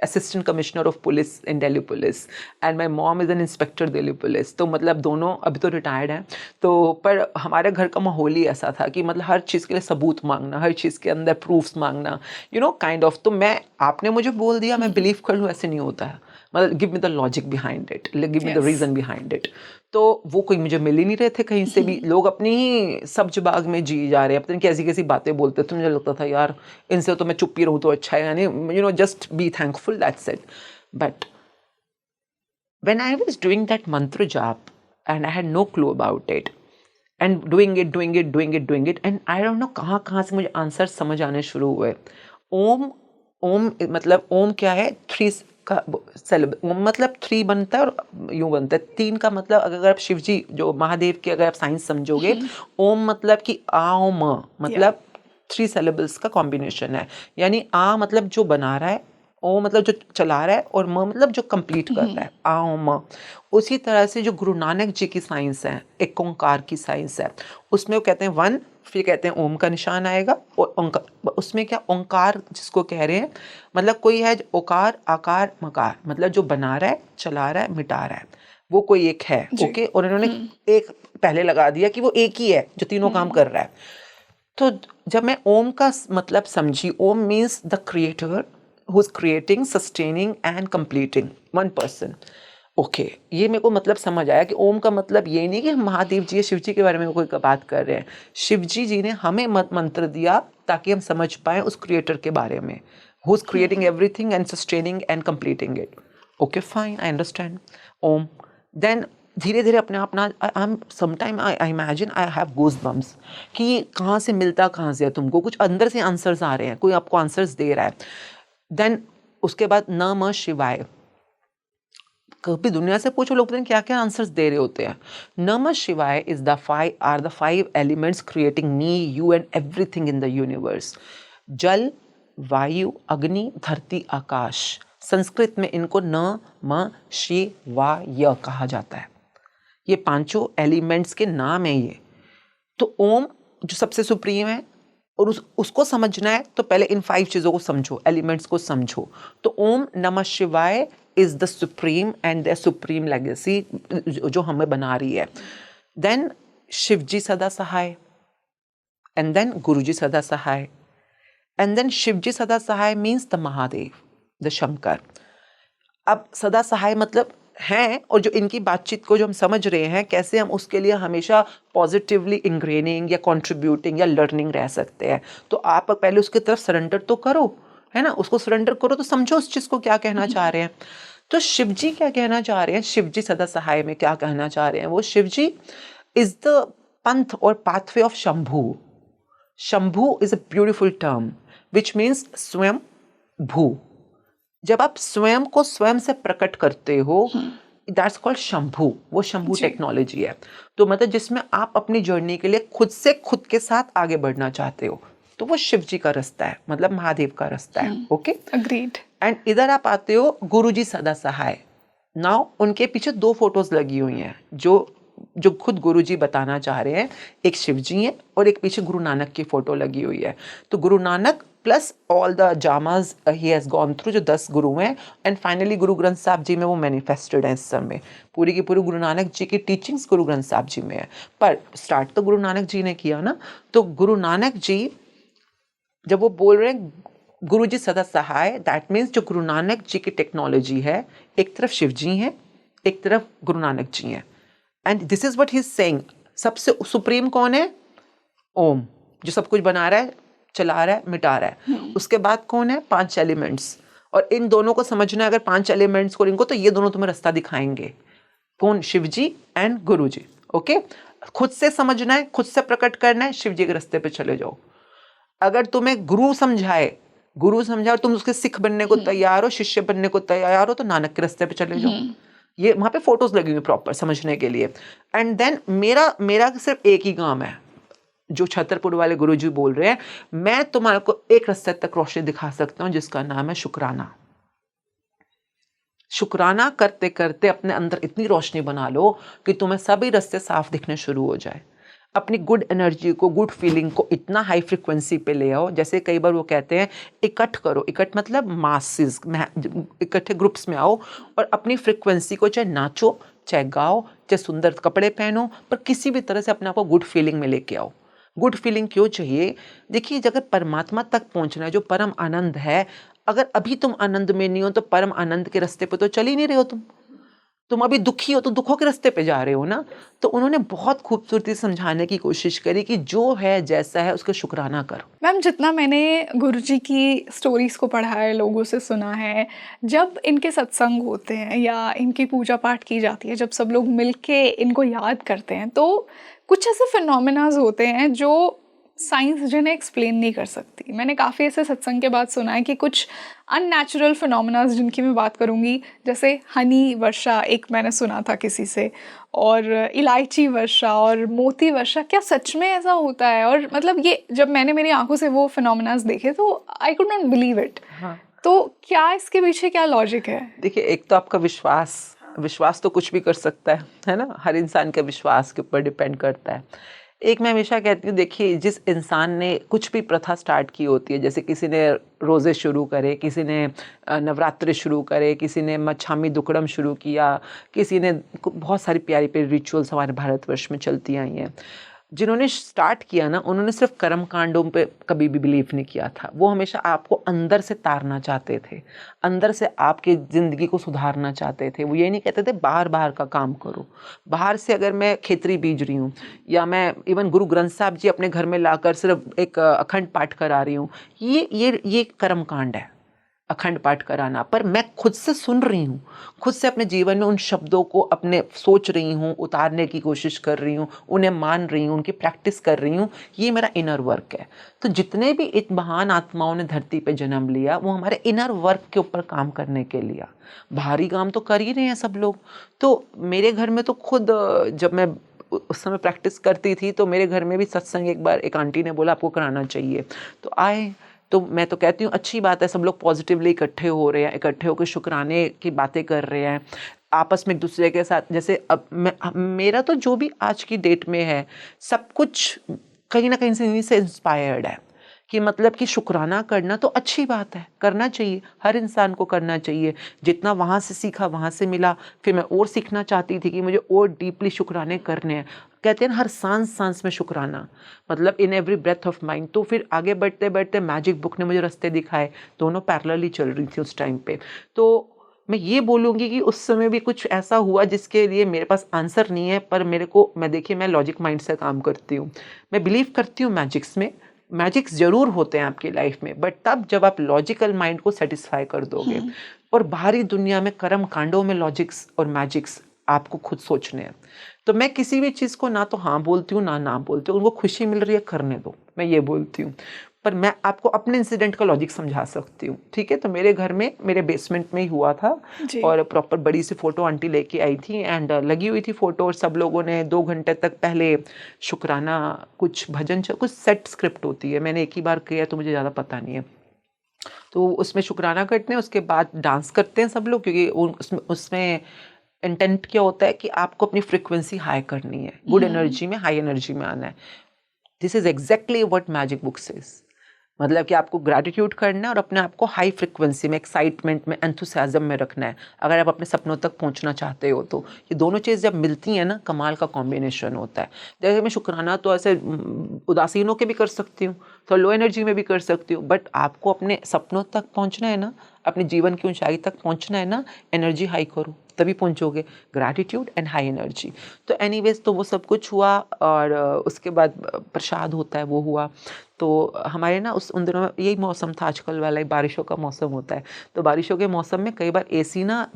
assistant commissioner of police in Delhi police and my mom is an inspector Delhi police. तो मतलब दोनों अभी तो रिटायर्ड हैं। तो पर हमारे घर का माहौल ही ऐसा था कि मतलब हर चीज़ के लिए सबूत मांगना, हर चीज़ के अंदर प्रूफ्स मांगना, काइंड ऑफ। तो मैं, आपने मुझे बोल दिया मैं बिलीव कर लूँ, ऐसे नहीं होता है। मतलब give me the logic behind it, give me the reason behind it. तो वो कोई मुझे मिल ही नहीं रहे थे कहीं से भी। लोग अपनी ही सब्ज बाग में जी जा रहे हैं, पता नहीं कैसी कैसी बातें बोलते थे। मुझे लगता था यार इनसे तो मैं चुप ही रहूँ तो अच्छा है, यानी just be thankful, that's it. But when I was doing that mantra jap and I had no clue about it and doing it and I don't know कहाँ से मुझे आंसर समझ आने शुरू हुए। ओम, ओम मतलब ओम क्या है, 3 का ओम मतलब 3 बनता है और यूं बनता है 3 का मतलब, अगर आप शिव जी जो महादेव की अगर आप साइंस समझोगे, ओम मतलब कि आ म मतलब 3 syllables का कॉम्बिनेशन है। यानी आ मतलब जो बना रहा है, ओ मतलब जो चला रहा है, और म मतलब जो कंप्लीट कर रहा है, आ ओ म। उसी तरह से जो गुरु नानक जी की साइंस है, एक ओंकार की साइंस है, उसमें वो कहते हैं 1, फिर कहते हैं ओम का निशान आएगा, और ओंकार, उसमें क्या ओंकार जिसको कह रहे हैं, मतलब कोई है ओकार आकार मकार, मतलब जो बना रहा है, चला रहा है, मिटा रहा है, वो कोई एक है। ओके, और इन्होंने एक पहले लगा दिया कि वो एक ही है जो तीनों काम कर रहा है। तो जब मैं ओम का मतलब समझी, Om means the creator who's creating, sustaining and completing one person. Okay, ये मेरे को मतलब समझ आया कि ओम का मतलब ये नहीं कि हम महादेव जी या शिव जी के बारे में कोई बात कर रहे हैं। शिव जी ने हमें मंत्र दिया ताकि हम समझ पाएं उस क्रिएटर के बारे में, who is creating everything and sustaining and completing it. Okay fine, I understand Om. Then धीरे धीरे अपने आप ना sometime I imagine I have goose bumps कि ये कहाँ से मिलता, कहाँ से है तुमको, कुछ अंदर से आंसर्स आ रहे हैं, कोई आपको आंसर्स दे रहा है। देन उसके बाद नमः शिवाय, कभी दुनिया से पूछो, लोग पता नहीं क्या क्या आंसर्स दे रहे होते हैं। नमः शिवाय is the five elements creating me, you and everything in the universe. जल, वायु, अग्नि, धरती, आकाश। संस्कृत में इनको नमः शिवाय कहा जाता है। ये पांचों एलिमेंट्स के नाम है ये। तो ओम जो सबसे सुप्रीम है और उसको समझना है तो पहले इन 5 चीज़ों को समझो, एलिमेंट्स को समझो। तो ओम नमः शिवाय is the supreme and the supreme legacy जो हमें बना रही है। देन शिव जी सदा सहाय, एंड देन गुरु जी सदा सहाय, एंड देन शिव जी सदा सहाय means the Mahadev, the Shankar. अब सदा सहाय मतलब हैं, और जो इनकी बातचीत को जो हम समझ रहे हैं कैसे हम उसके लिए हमेशा पॉजिटिवली इंग्रेनिंग या कंट्रीब्यूटिंग या लर्निंग रह सकते हैं। तो आप पहले उसकी तरफ सरेंडर तो करो, है ना, उसको सरेंडर करो तो समझो उस चीज़ को क्या कहना चाह रहे हैं। तो शिव जी क्या कहना चाह रहे हैं, शिव जी सदा सहाय में क्या कहना चाह रहे हैं, वो शिव जी इज द पंथ और pathway of Shambhu. Shambhu is a beautiful term which means स्वयं भू। जब आप स्वयं को स्वयं से प्रकट करते हो, दैट्स कॉल्ड शंभू। वो शंभू टेक्नोलॉजी है। तो मतलब जिसमें आप अपनी जर्नी के लिए खुद से खुद के साथ आगे बढ़ना चाहते हो, तो वो शिव जी का रास्ता है, मतलब महादेव का रास्ता है। Okay, agreed. एंड इधर आप आते हो गुरु जी सदा सहाय। नाउ उनके पीछे 2 फोटोज लगी हुई हैं जो खुद गुरु जी बताना चाह रहे हैं। एक शिव जी है और एक पीछे गुरु नानक की फोटो लगी हुई है। तो Guru Nanak plus all the जामाज ही हैज़ गॉन थ्रू, जो 10 गुरु हैं, एंड फाइनली गुरु ग्रंथ साहब जी में वो मैनिफेस्टेड है इस समय। पूरी की पूरी गुरु नानक जी की टीचिंग्स गुरु ग्रंथ साहब जी में है, पर स्टार्ट तो गुरु नानक जी ने किया ना। तो गुरु नानक जी जब वो बोल रहे हैं गुरु जी सदा सहाय, दैट मीन्स जो गुरु नानक जी की टेक्नोलॉजी है, एक तरफ शिव जी हैं, एक तरफ गुरु नानक जी हैं। And this is what he is saying. सबसे सुप्रीम कौन है? ओम, जो सब कुछ बना रहा है, चला रहा है, मिटा रहा है। उसके बाद कौन है? 5 एलिमेंट्स। और इन दोनों को समझना है अगर 5 एलिमेंट्स को इनको, तो ये दोनों तुम्हें रास्ता दिखाएंगे। कौन? शिव जी एंड गुरु जी। ओके, खुद से समझना है, खुद से प्रकट करना है, शिव जी के रास्ते पे चले जाओ। अगर तुम्हें गुरु समझाए और तुम उसके सिख बनने को तैयार हो, शिष्य बनने को तैयार हो, तो नानक के रास्ते पे चले जाओ। ये वहां पे फोटोज लगी हुई प्रॉपर समझने के लिए। एंड देन मेरा सिर्फ एक ही काम है, जो छतरपुर वाले गुरुजी बोल रहे हैं, मैं तुम्हारे को एक रास्ते तक रोशनी दिखा सकता हूं जिसका नाम है शुक्राना। शुक्राना करते करते अपने अंदर इतनी रोशनी बना लो कि तुम्हें सभी रास्ते साफ दिखने शुरू हो जाए। अपनी गुड एनर्जी को, गुड फीलिंग को इतना हाई फ्रिक्वेंसी पे ले आओ। जैसे कई बार वो कहते हैं इकट्ठ करो, इकट्ठ मतलब मासेस, इकट्ठे ग्रुप्स में आओ और अपनी फ्रिक्वेंसी को चाहे नाचो, चाहे गाओ, चाहे सुंदर कपड़े पहनो, पर किसी भी तरह से अपने आप को गुड फीलिंग में लेके आओ। गुड फीलिंग क्यों चाहिए? देखिए, अगर परमात्मा तक पहुंचना है, जो परम आनंद है, अगर अभी तुम आनंद में नहीं हो तो परम आनंद के रास्ते पे तो चल ही नहीं रहे हो। तुम अभी दुखी हो तो दुखों के रास्ते पे जा रहे हो ना। तो उन्होंने बहुत खूबसूरती से समझाने की कोशिश करी कि जो है जैसा है उसका शुक्राना करो। मैम, जितना मैंने गुरुजी की स्टोरीज को पढ़ा है, लोगों से सुना है, जब इनके सत्संग होते हैं या इनकी पूजा पाठ की जाती है, जब सब लोग मिलके इनको याद करते हैं, तो कुछ ऐसे फिनोमेनाज होते हैं जो साइंस जिन्हें एक्सप्लेन नहीं कर सकती। मैंने काफ़ी ऐसे सत्संग के बाद सुना है कि कुछ अननेचुरल फिनोमेनाज जिनकी मैं बात करूँगी, जैसे हनी वर्षा एक मैंने सुना था किसी से, और इलायची वर्षा और मोती वर्षा। क्या सच में ऐसा होता है? और मतलब ये जब मैंने मेरी आंखों से वो फिनोमेनाज देखे तो I could not believe it. तो क्या इसके पीछे क्या लॉजिक है? देखिए, एक तो आपका विश्वास तो कुछ भी कर सकता है ना, हर इंसान के विश्वास के ऊपर डिपेंड करता है। एक मैं हमेशा कहती हूँ, देखिए, जिस इंसान ने कुछ भी प्रथा स्टार्ट की होती है, जैसे किसी ने रोज़े शुरू करे, किसी ने नवरात्रि शुरू करे, किसी ने मच्छामी दुक्कड़म शुरू किया, किसी ने बहुत सारी प्यारी प्यारी रिचुअल्स हमारे भारतवर्ष में चलती आई हैं। जिन्होंने स्टार्ट किया ना, उन्होंने सिर्फ कर्म कांडों पे कभी भी बिलीव नहीं किया था। वो हमेशा आपको अंदर से तारना चाहते थे, अंदर से आपकी ज़िंदगी को सुधारना चाहते थे। वो ये नहीं कहते थे बाहर बाहर का काम करो। बाहर से अगर मैं खेतरी बीज रही हूँ, या मैं इवन गुरु ग्रंथ साहब जी अपने घर में लाकर सिर्फ एक अखंड पाठ करा रही हूँ, ये कर्म कांड है, अखंड पाठ कराना। पर मैं खुद से सुन रही हूँ, खुद से अपने जीवन में उन शब्दों को अपने सोच रही हूँ, उतारने की कोशिश कर रही हूँ, उन्हें मान रही हूँ, उनकी प्रैक्टिस कर रही हूँ। ये मेरा इनर वर्क है। तो जितने भी इत महान आत्माओं ने धरती पे जन्म लिया, वो हमारे इनर वर्क के ऊपर काम करने के लिए। बाहरी काम तो कर ही रहे हैं सब लोग। तो मेरे घर में तो खुद जब मैं उस समय प्रैक्टिस करती थी, तो मेरे घर में भी सत्संग एक बार एक आंटी ने बोला आपको कराना चाहिए, तो आए। तो मैं तो कहती हूँ अच्छी बात है, सब लोग पॉजिटिवली इकट्ठे हो रहे हैं, इकट्ठे होकर शुक्राने की बातें कर रहे हैं आपस में एक दूसरे के साथ। जैसे अब मेरा तो जो भी आज की डेट में है, सब कुछ कहीं ना कहीं से इन्हीं से इंस्पायर्ड है। कि मतलब कि शुक्राना करना तो अच्छी बात है, करना चाहिए, हर इंसान को करना चाहिए। जितना वहाँ से सीखा, वहाँ से मिला, फिर मैं और सीखना चाहती थी कि मुझे और डीपली शुक्राने करने हैं। कहते हैं ना, हर सांस सांस में शुक्राना, मतलब in every breath of mind. तो फिर आगे बढ़ते बढ़ते मैजिक बुक ने मुझे रास्ते दिखाए, दोनों पैरेलली चल रही थी उस टाइम पे। तो मैं ये बोलूँगी कि उस समय भी कुछ ऐसा हुआ जिसके लिए मेरे पास आंसर नहीं है, पर मेरे को, मैं देखिए मैं लॉजिक माइंड से काम करती हूँ, मैं बिलीव करती हूँ मैजिक्स में। मैजिक्स जरूर होते हैं आपकी लाइफ में, बट तब जब आप लॉजिकल माइंड को सेटिस्फाई कर दोगे। और बाहरी दुनिया में कर्म कांडों में लॉजिक्स और मैजिक्स आपको खुद सोचने हैं। तो मैं किसी भी चीज़ को ना तो हाँ बोलती हूँ ना ना बोलती हूँ, उनको खुशी मिल रही है करने दो, मैं ये बोलती हूँ। पर मैं आपको अपने इंसिडेंट का लॉजिक समझा सकती हूँ, ठीक है। तो मेरे घर में, मेरे बेसमेंट में ही हुआ था, जी। और प्रॉपर बड़ी सी फोटो आंटी लेके आई थी, एंड लगी हुई थी फोटो, और सब लोगों ने 2 घंटे तक पहले शुक्राना, कुछ भजन, कुछ सेट स्क्रिप्ट होती है, मैंने एक ही बार किया तो मुझे ज़्यादा पता नहीं है। तो उसमें शुक्राना करते हैं, उसके बाद डांस करते हैं सब लोग, क्योंकि उसमें उसमें इंटेंट क्या होता है कि आपको अपनी फ्रिक्वेंसी हाई करनी है, गुड एनर्जी में, हाई एनर्जी में आना है। This is exactly what magic book says. मतलब कि आपको ग्रैटिट्यूड करना है और अपने आप को हाई फ्रिक्वेंसी में, एक्साइटमेंट में, एंथुसियाज्म में रखना है, अगर आप अपने सपनों तक पहुंचना चाहते हो तो। ये दोनों चीज़ जब मिलती हैं ना, कमाल का कॉम्बिनेशन होता है। जैसे मैं शुक्राना तो ऐसे उदासीनों के भी कर सकती हूँ, तो लो एनर्जी में भी कर सकती हूँ, बट आपको अपने सपनों तक पहुँचना है ना, अपने जीवन की ऊंचाई तक पहुँचना है ना, एनर्जी हाई करो तभी पहुँचोगे। Gratitude and high energy. तो एनीवेज, तो वो सब कुछ हुआ, और उसके बाद प्रसाद होता है वो हुआ। तो हमारे ना उन दिनों में यही मौसम था, आजकल वाला बारिशों का मौसम होता है, तो बारिशों के मौसम में कई बार एसी ना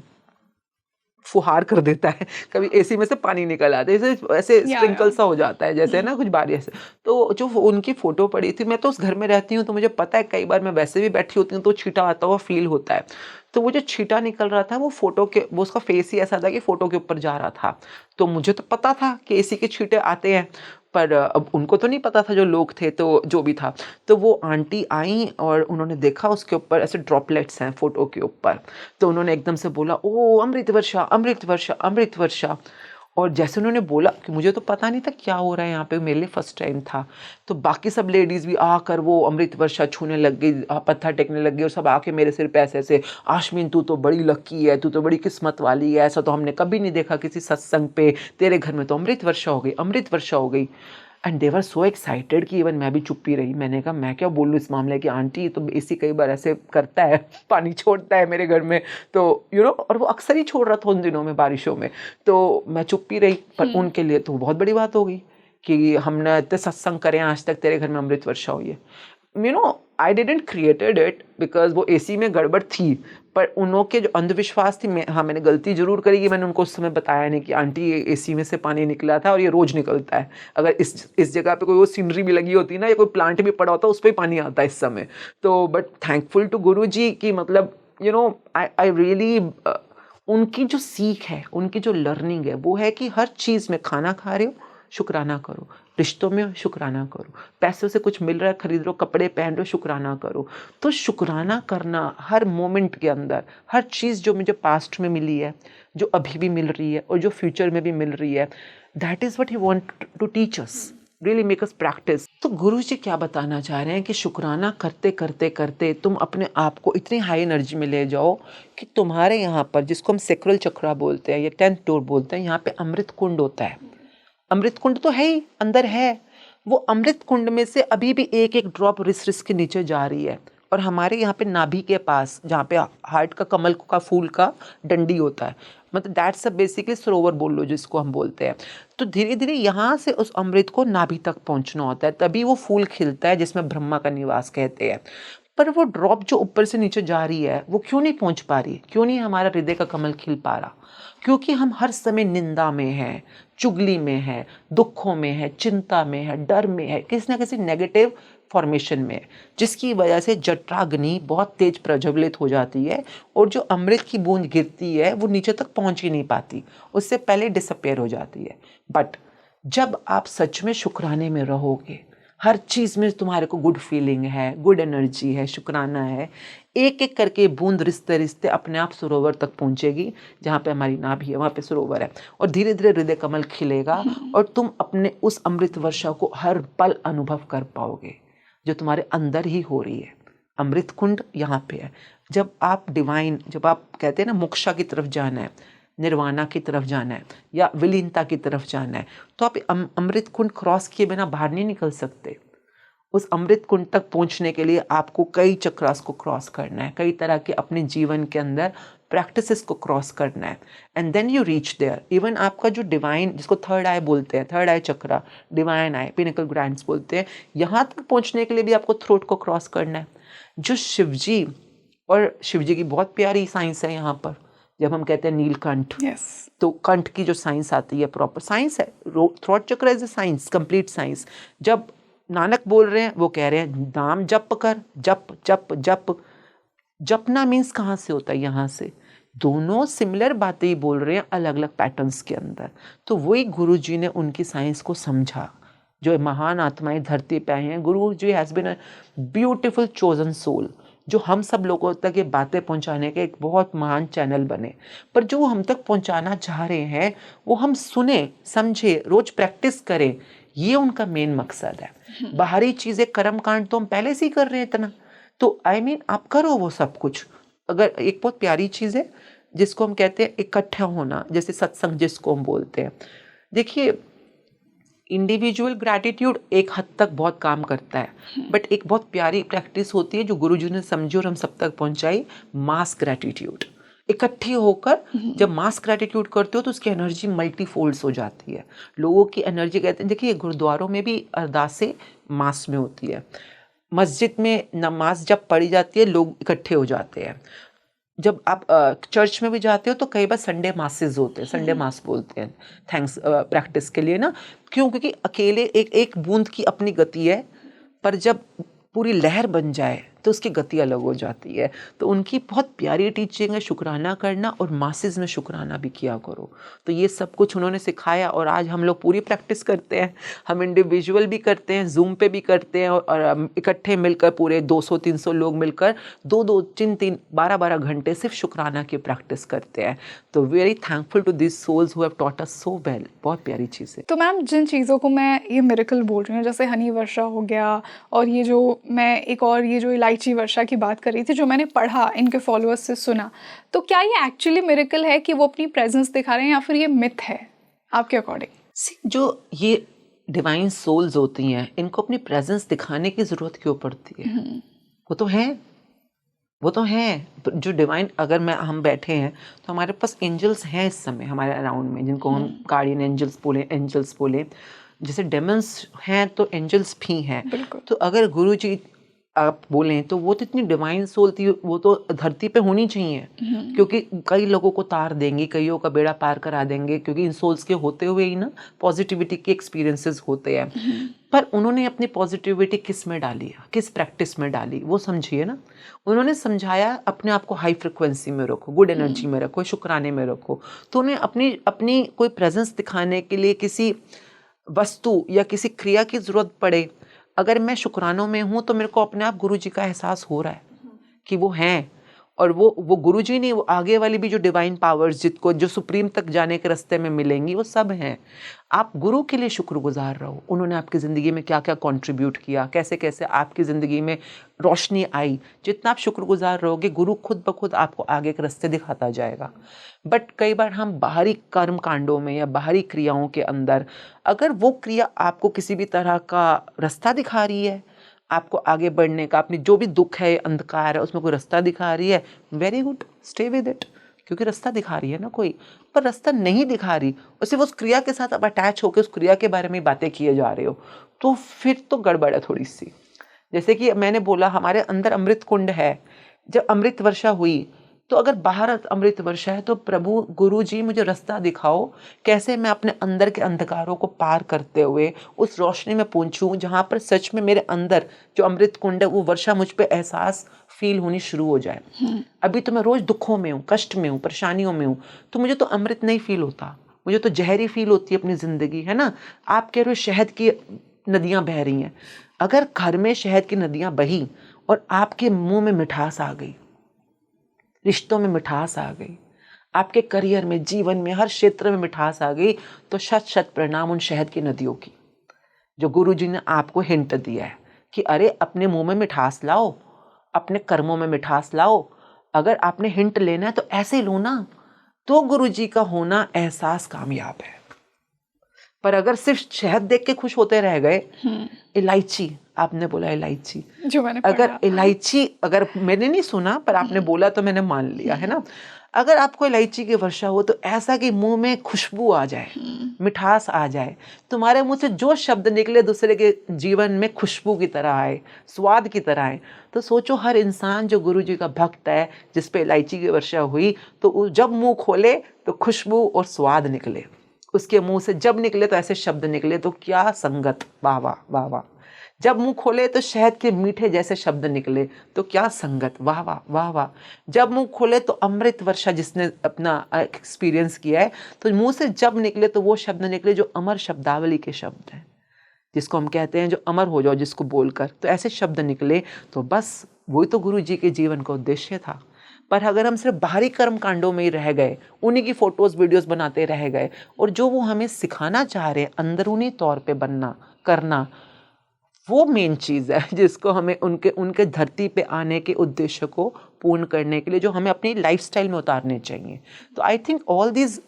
फुहार कर देता है, कभी एसी में से पानी निकल आता है, जैसे ऐसे स्प्रिंकल सा हो जाता है, जैसे ना कुछ बारिश। तो जो उनकी फोटो पड़ी थी, मैं तो उस घर में रहती हूँ, तो मुझे पता है कई बार मैं वैसे भी बैठी होती हूँ तो छींटा आता हुआ फील होता है। तो वो जो छींटा निकल रहा था, वो फोटो के, वो उसका फेस ही ऐसा था कि फोटो के ऊपर जा रहा था। तो मुझे तो पता था कि एसी के छींटे आते हैं, पर अब उनको तो नहीं पता था जो लोग थे, तो जो भी था। तो वो आंटी आई और उन्होंने देखा उसके ऊपर ऐसे ड्रॉपलेट्स हैं फोटो के ऊपर, तो उन्होंने एकदम से बोला, ओ अमृत वर्षा, अमृत वर्षा, अमृत वर्षा। और जैसे उन्होंने बोला, कि मुझे तो पता नहीं था क्या हो रहा है यहाँ पे, मेरे लिए फर्स्ट टाइम था। तो बाकी सब लेडीज़ भी आकर वो अमृत वर्षा छूने लग गई, पत्थर टेकने लग गई, और सब आके मेरे सिर पे ऐसे ऐसे, आश्विन तू तो बड़ी लक्की है, तू तो बड़ी किस्मत वाली है, ऐसा तो हमने कभी नहीं देखा किसी सत्संग पे, तेरे घर में तो अमृत वर्षा हो गई, अमृत वर्षा हो गई। And they were so excited कि इवन मैं भी चुप ही रही। मैंने कहा मैं क्या बोलूँ इस मामले की, आंटी तो एसी कई बार ऐसे करता है, पानी छोड़ता है मेरे घर में, तो और वो अक्सर ही छोड़ रहा था उन दिनों में बारिशों में। तो मैं चुप ही रही, पर उनके लिए तो बहुत बड़ी बात हो गई कि हमने इतने सत्संग करे आज तक, तेरे घर में अमृत वर्षा हुई है। I didn't created it, because वो एसी में गड़बड़ थी, पर उन्हों के जो अंधविश्वास थी, मैंने गलती जरूर करी कि मैंने उनको उस समय बताया नहीं कि आंटी ये एसी में से पानी निकला था और ये रोज निकलता है। अगर इस जगह पे कोई वो सीनरी भी लगी होती ना, या कोई प्लांट भी पड़ा होता, उस पर पानी आता है इस समय। तो बट थैंकफुल टू गुरु जी की, मतलब आई रियली, उनकी जो सीख है, उनकी जो लर्निंग है, वो है कि हर चीज़ में, खाना खा रहे हो शुक्राना करो, रिश्तों में शुक्राना करो, पैसों से कुछ मिल रहा है खरीद लो, कपड़े पहन रहे हो शुक्राना करो। तो शुक्राना करना हर मोमेंट के अंदर, हर चीज़ जो मुझे पास्ट में मिली है, जो अभी भी मिल रही है और जो फ्यूचर में भी मिल रही है, that is what he want to teach us, really make us practice. तो गुरु जी क्या बताना चाह रहे हैं कि शुक्राना करते करते करते तुम अपने आप को इतनी हाई एनर्जी में ले जाओ कि तुम्हारे यहाँ पर, जिसको हम सेक्रल चक्रा बोलते हैं या 10th डोर बोलते हैं, यहाँ पे अमृत कुंड होता है। अमृत कुंड तो है ही, अंदर है। वो अमृत कुंड में से अभी भी एक एक ड्रॉप रिस रिस के नीचे जा रही है। और हमारे यहाँ पे नाभि के पास, जहाँ पे हार्ट का, कमल का फूल का डंडी होता है, मतलब दैट्स अ बेसिकली सरोवर बोल लो जिसको हम बोलते हैं। तो धीरे धीरे यहाँ से उस अमृत को नाभि तक पहुँचना होता है, तभी वो फूल खिलता है जिसमें ब्रह्मा का निवास कहते हैं। पर वो ड्रॉप जो ऊपर से नीचे जा रही है वो क्यों नहीं पहुँच पा रही, क्यों नहीं हमारा हृदय का कमल खिल पा रहा? क्योंकि हम हर समय निंदा में हैं, चुगली में हैं, दुखों में हैं, चिंता में है, डर में है, किसी ना किसी नेगेटिव फॉर्मेशन में है, जिसकी वजह से जठराग्नि बहुत तेज प्रज्वलित हो जाती है और जो अमृत की बूंद गिरती है वो नीचे तक पहुंच ही नहीं पाती, उससे पहले डिसअपेयर हो जाती है। बट जब आप सच में शुक्राने में रहोगे, हर चीज़ में तुम्हारे को गुड फीलिंग है, गुड एनर्जी है, शुक्राना है, एक एक करके बूंद रिश्ते रिश्ते अपने आप सरोवर तक पहुंचेगी, जहाँ पे हमारी नाभि है वहाँ पे सरोवर है, और धीरे धीरे हृदय कमल खिलेगा और तुम अपने उस अमृत वर्षा को हर पल अनुभव कर पाओगे जो तुम्हारे अंदर ही हो रही है। अमृत कुंड यहाँ पे है। जब आप डिवाइन, जब आप कहते हैं ना मोक्षा की तरफ जाना है, निर्वाणा की तरफ जाना है या विलीनता की तरफ जाना है, तो आप अमृत कुंड क्रॉस किए बिना बाहर नहीं निकल सकते। उस अमृत कुंड तक पहुंचने के लिए आपको कई चक्रास को क्रॉस करना है, कई तरह के अपने जीवन के अंदर प्रैक्टिसेस को क्रॉस करना है, and then you reach there. Even आपका जो डिवाइन, जिसको थर्ड आई बोलते हैं, third eye chakra, divine eye, pineal glands बोलते हैं, यहाँ तक पहुँचने के लिए भी आपको थ्रोट को क्रॉस करना है। जो शिवजी, और शिवजी की बहुत प्यारी साइंस है यहाँ पर, जब हम कहते हैं नीलकंठ, तो कंठ की जो साइंस आती है, प्रॉपर साइंस है, थ्रोट चक्र is a science, complete science. जब नानक बोल रहे हैं, वो कह रहे हैं नाम जप कर, जप जप जप। जपना मीन्स कहाँ से होता है? यहाँ से। दोनों सिमिलर बातें ही बोल रहे हैं, अलग अलग पैटर्न्स के अंदर। तो वही गुरु जी ने उनकी साइंस को समझा, जो महान आत्माएं धरती पे आई हैं। Guru ji has been a beautiful chosen soul, जो हम सब लोगों तक ये बातें पहुंचाने के एक बहुत महान चैनल बने। पर जो हम तक पहुंचाना चाह रहे हैं वो हम सुने, समझे, रोज प्रैक्टिस करें, ये उनका मेन मकसद है। बाहरी चीज़ें, कर्म कांड तो हम पहले से ही कर रहे हैं इतना, तो आप करो वो सब कुछ। अगर एक बहुत प्यारी चीज़ है जिसको हम कहते हैं इकट्ठा होना, जैसे सत्संग जिसको हम बोलते हैं। देखिए, इंडिविजुअल ग्रैटिट्यूड एक हद तक बहुत काम करता है, बट एक बहुत प्यारी प्रैक्टिस होती है जो गुरुजी ने समझी और हम सब तक पहुंचाई, मास ग्रैटिट्यूड। इकट्ठे होकर जब मास ग्रैटिट्यूड करते हो तो उसकी एनर्जी मल्टीफोल्ड्स हो जाती है। लोगों की एनर्जी, कहते हैं, देखिए गुरुद्वारों में भी अरदासें मास में होती है, मस्जिद में नमाज जब पढ़ी जाती है लोग इकट्ठे हो जाते हैं। जब आप चर्च में भी जाते हो तो कई बार संडे मासेस होते हैं, संडे मास बोलते हैं थैंक्स प्रैक्टिस के लिए ना। क्यों? क्योंकि अकेले एक एक बूंद की अपनी गति है, पर जब पूरी लहर बन जाए तो उसकी गति अलग हो जाती है। तो उनकी बहुत प्यारी टीचिंग है शुक्राना करना, और मासेस में शुक्राना भी किया करो। तो ये सब कुछ उन्होंने सिखाया और आज हम लोग पूरी प्रैक्टिस करते हैं। हम इंडिविजुअल भी करते हैं, जूम पे भी करते हैं, और इकट्ठे मिलकर पूरे 200-300 लोग मिलकर 2-2, 3-3, 12-12 घंटे सिर्फ शुक्राना की प्रैक्टिस करते हैं। तो very thankful to this souls who have taught us so well. बहुत प्यारी चीज़ है। तो मैम, जिन चीज़ों को मैं ये मिरेकल बोल रही हूँ, जैसे हनी वर्षा हो गया, और ये जो मैं एक और ये जो इलायची वर्षा की बात कर रही थी, जो मैंने पढ़ा, इनके फॉलोअर्स से सुना, तो क्या ये एक्चुअली मिरेकल है कि वो अपनी प्रेजेंस दिखा रहे हैं, या फिर ये मिथ है आपके अकॉर्डिंग? जो ये डिवाइन सोल्स होती हैं, इनको अपनी प्रेजेंस दिखाने की ज़रूरत क्यों पड़ती है? वो तो हैं, वो तो हैं। जो डिवाइन, अगर हम बैठे हैं तो हमारे पास एंजल्स हैं इस समय हमारे अराउंड में, जिनको हम गार्डियन एंजल्स बोले। जैसे डेमन्स हैं तो एंजल्स भी हैं। तो अगर गुरु जी आप बोलें तो वो तो इतनी डिवाइन सोल थी, वो तो धरती पे होनी चाहिए, क्योंकि कई लोगों को तार देंगी, कईयों का बेड़ा पार करा देंगे, क्योंकि इन सोल्स के होते हुए ही ना पॉजिटिविटी के एक्सपीरियंसेस होते हैं। पर उन्होंने अपनी पॉजिटिविटी किस में डाली है, किस प्रैक्टिस में डाली, वो समझिए ना। उन्होंने समझाया अपने आप को हाई फ्रिक्वेंसी में रखो, गुड एनर्जी में रखो, शुक्राने में रखो। तो उन्हें अपनी कोई प्रेजेंस दिखाने के लिए किसी वस्तु या किसी क्रिया की ज़रूरत पड़े, अगर मैं शुक्रानों में हूँ तो मेरे को अपने आप गुरु जी का एहसास हो रहा है कि वो हैं, और वो गुरुजी नहीं, वो आगे वाली भी जो डिवाइन पावर्स जिसको जो सुप्रीम तक जाने के रास्ते में मिलेंगी, वो सब हैं। आप गुरु के लिए शुक्रगुजार रहो, उन्होंने आपकी ज़िंदगी में क्या क्या कंट्रीब्यूट किया, कैसे कैसे आपकी ज़िंदगी में रोशनी आई। जितना आप शुक्रगुजार रहोगे, गुरु खुद ब खुद आपको आगे के रास्ते दिखाता जाएगा। बट कई बार हम बाहरी कर्म कांडों में या बाहरी क्रियाओं के अंदर, अगर वो क्रिया आपको किसी भी तरह का रास्ता दिखा रही है, आपको आगे बढ़ने का, अपनी जो भी दुख है, अंधकार है, उसमें कोई रास्ता दिखा रही है, very good, stay with it, क्योंकि रास्ता दिखा रही है ना कोई। पर रास्ता नहीं दिखा रही और सिर्फ उस क्रिया के साथ आप अटैच होकर उस क्रिया के बारे में बातें किए जा रहे हो, तो फिर तो गड़बड़ है थोड़ी सी। जैसे कि मैंने बोला, हमारे अंदर अमृत कुंड है। जब अमृत वर्षा हुई, तो अगर बाहर अमृत वर्षा है, तो प्रभु गुरु जी मुझे रास्ता दिखाओ, कैसे मैं अपने अंदर के अंधकारों को पार करते हुए उस रोशनी में पहुंचूं, जहां पर सच में मेरे अंदर जो अमृत कुंड है वो वर्षा मुझ पे एहसास फील होनी शुरू हो जाए। अभी तो मैं रोज दुखों में हूँ, कष्ट में हूँ, परेशानियों में हूँ, तो मुझे तो अमृत नहीं फील होता, मुझे तो जहरी फील होती है अपनी जिंदगी, है ना। आप कह रहे हो शहद की नदियां बह रही हैं, अगर घर में शहद की नदियां बही और आपके मुंह में मिठास आ गई, रिश्तों में मिठास आ गई, आपके करियर में, जीवन में, हर क्षेत्र में मिठास आ गई, तो शत शत प्रणाम उन शहद की नदियों की, जो गुरु जी ने आपको हिंट दिया है कि अरे अपने मुंह में मिठास लाओ, अपने कर्मों में मिठास लाओ। अगर आपने हिंट लेना है तो ऐसे लो ना, तो गुरु जी का होना एहसास कामयाब है। पर अगर सिर्फ शहद देख के खुश होते रह गए, इलायची, आपने बोला इलायची, जो मैंने अगर पढ़ा। इलायची, अगर मैंने नहीं सुना पर आपने बोला तो मैंने मान लिया, है ना। अगर आपको इलायची की वर्षा हो तो ऐसा कि मुंह में खुशबू आ जाए, मिठास आ जाए, तुम्हारे मुंह से जो शब्द निकले दूसरे के जीवन में खुशबू की तरह आए, स्वाद की तरह आए, तो सोचो हर इंसान जो गुरु जी का भक्त है, जिस पे इलायची की वर्षा हुई, तो जब मुंह खोले तो खुशबू और स्वाद निकले, उसके मुंह से जब निकले तो ऐसे शब्द निकले, तो क्या संगत, वाह वाह वाह वाह। जब मुंह खोले तो शहद के मीठे जैसे शब्द निकले, तो क्या संगत, वाह वाह वाह वाह। जब मुंह खोले तो अमृत वर्षा जिसने अपना एक्सपीरियंस किया है, तो मुंह से जब निकले तो वो शब्द निकले जो अमर शब्दावली के शब्द हैं, जिसको हम कहते हैं जो अमर हो जाओ जिसको बोलकर, तो ऐसे शब्द निकले, तो बस वही तो गुरु जी के जीवन का उद्देश्य था। पर अगर हम सिर्फ बाहरी कर्म कांडों में ही रह गए, उन्हीं की फोटोज वीडियोस बनाते रह गए, और जो वो हमें सिखाना चाह रहे हैं अंदरूनी तौर पे बनना करना, वो मेन चीज़ है जिसको हमें उनके उनके धरती पे आने के उद्देश्य को पूर्ण करने के लिए, जो हमें अपनी लाइफस्टाइल में उतारने चाहिए। तो आई थिंक ऑल दीज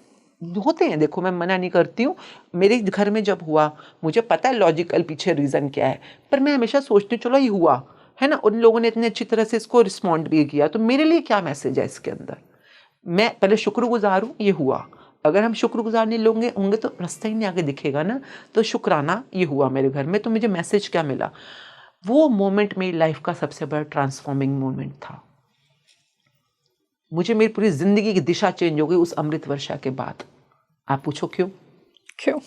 होते हैं, देखो मैं मना नहीं करती हूँ, मेरे घर में जब हुआ, मुझे पता है लॉजिकल पीछे रीज़न क्या है, पर मैं हमेशा सोचती हूँ चलो ये हुआ है ना, उन लोगों ने इतने अच्छी तरह से इसको रिस्पॉन्ड भी किया, तो मेरे लिए क्या मैसेज है इसके अंदर। मैं पहले शुक्रगुजार हूँ, ये हुआ। अगर हम शुक्रगुजार नहीं लोगे होंगे तो रास्ता ही नहीं आगे दिखेगा ना। तो शुक्राना, ये हुआ मेरे घर में, तो मुझे मैसेज क्या मिला, वो मोमेंट मेरी लाइफ का सबसे बड़ा ट्रांसफॉर्मिंग मोमेंट था। मुझे मेरी पूरी जिंदगी की दिशा चेंज हो गई उस अमृत वर्षा के बाद। आप पूछो क्यों? क्यों?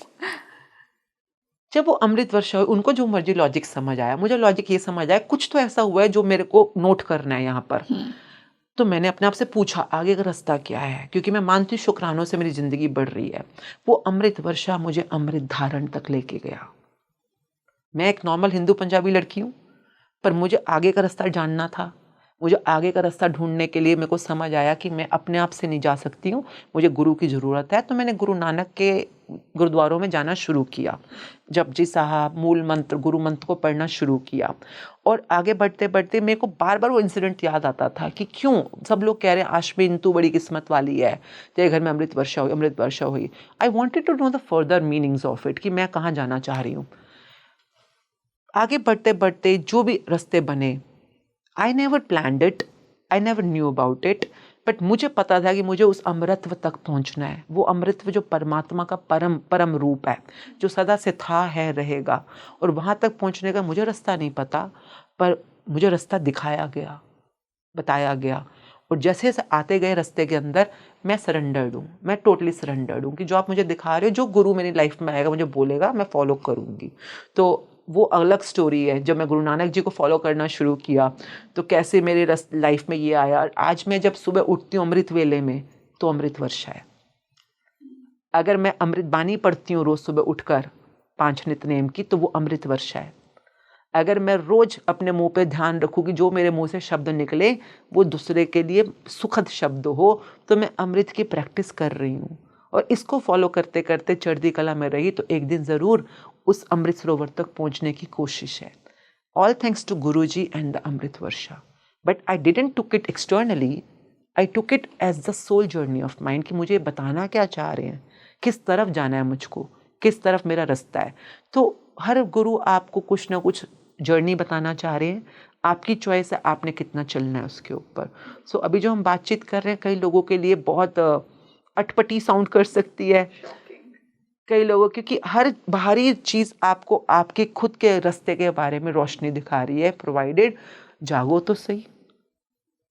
जब वो अमृत वर्षा हुई, उनको जो मर्जी लॉजिक समझ आया, मुझे लॉजिक ये समझ आया कुछ तो ऐसा हुआ है जो मेरे को नोट करना है यहाँ पर। तो मैंने अपने आप से पूछा आगे का रास्ता क्या है, क्योंकि मैं मानती हूँ शुक्रानों से मेरी जिंदगी बढ़ रही है। वो अमृत वर्षा मुझे अमृत धारण तक लेके गया। मैं एक नॉर्मल हिंदू पंजाबी लड़की हूँ, पर मुझे आगे का रास्ता जानना था। मुझे आगे का रास्ता ढूंढने के लिए मेरे को समझ आया कि मैं अपने आप से नहीं जा सकती हूँ, मुझे गुरु की ज़रूरत है। तो मैंने गुरु नानक के गुरुद्वारों में जाना शुरू किया, जपजी साहब, मूल मंत्र, गुरु मंत्र को पढ़ना शुरू किया। और आगे बढ़ते बढ़ते मेरे को बार बार वो इंसिडेंट याद आता था कि क्यों सब लोग कह रहे हैं आश्विन तू बड़ी किस्मत वाली है, तेरे घर में अमृत वर्षा हुई, अमृत वर्षा हुई। I wanted to know the further meanings of it, कि मैं कहाँ जाना चाह रही हूँ। आगे बढ़ते बढ़ते जो भी रास्ते बने, I never planned it, I never knew about it, but मुझे पता था कि मुझे उस अमृतत्व तक पहुंचना है। वो अमृतत्व जो परमात्मा का परम रूप है, जो सदा से था, है, रहेगा। और वहाँ तक पहुंचने का मुझे रास्ता नहीं पता, पर मुझे रास्ता दिखाया गया, बताया गया। और जैसे जैसे आते गए रास्ते के अंदर, मैं सरेंडर्ड हूँ, मैं टोटली सरेंडर्ड हूँ कि जो आप मुझे दिखा रहे हो, जो गुरु मेरी लाइफ में आएगा, मुझे बोलेगा, मैं फॉलो करूँगी। तो वो अलग स्टोरी है। जब मैं गुरु नानक जी को फॉलो करना शुरू किया, तो कैसे मेरे लाइफ में ये आया। आज मैं जब सुबह उठती हूँ अमृत वेले में, तो अमृत वर्षा है। अगर मैं अमृत बानी पढ़ती हूँ रोज़ सुबह उठकर 5 नित्यनेम की, तो वो अमृत वर्षा है। अगर मैं रोज अपने मुंह पे ध्यान रखूं कि जो मेरे मुंह से शब्द निकले वो दूसरे के लिए सुखद शब्द हो, तो मैं अमृत की प्रैक्टिस कर रही हूँ। और इसको फॉलो करते करते चढ़ती कला में रही तो एक दिन ज़रूर उस अमृत सरोवर तक पहुँचने की कोशिश है। All thanks to Guru ji and the Amrit Varsha. But I didn't took it externally, I took it as the soul journey of mind, कि मुझे बताना क्या चाह रहे हैं, किस तरफ जाना है मुझको, किस तरफ मेरा रास्ता है। तो हर गुरु आपको कुछ ना कुछ जर्नी बताना चाह रहे हैं, आपकी चॉइस है आपने कितना चलना है उसके ऊपर। सो अभी जो हम बातचीत कर रहे हैं कई लोगों के लिए बहुत अटपटी साउंड कर सकती है, कई लोगों, क्योंकि हर बाहरी चीज़ आपको आपके खुद के रास्ते के बारे में रोशनी दिखा रही है, प्रोवाइडेड जागो तो सही।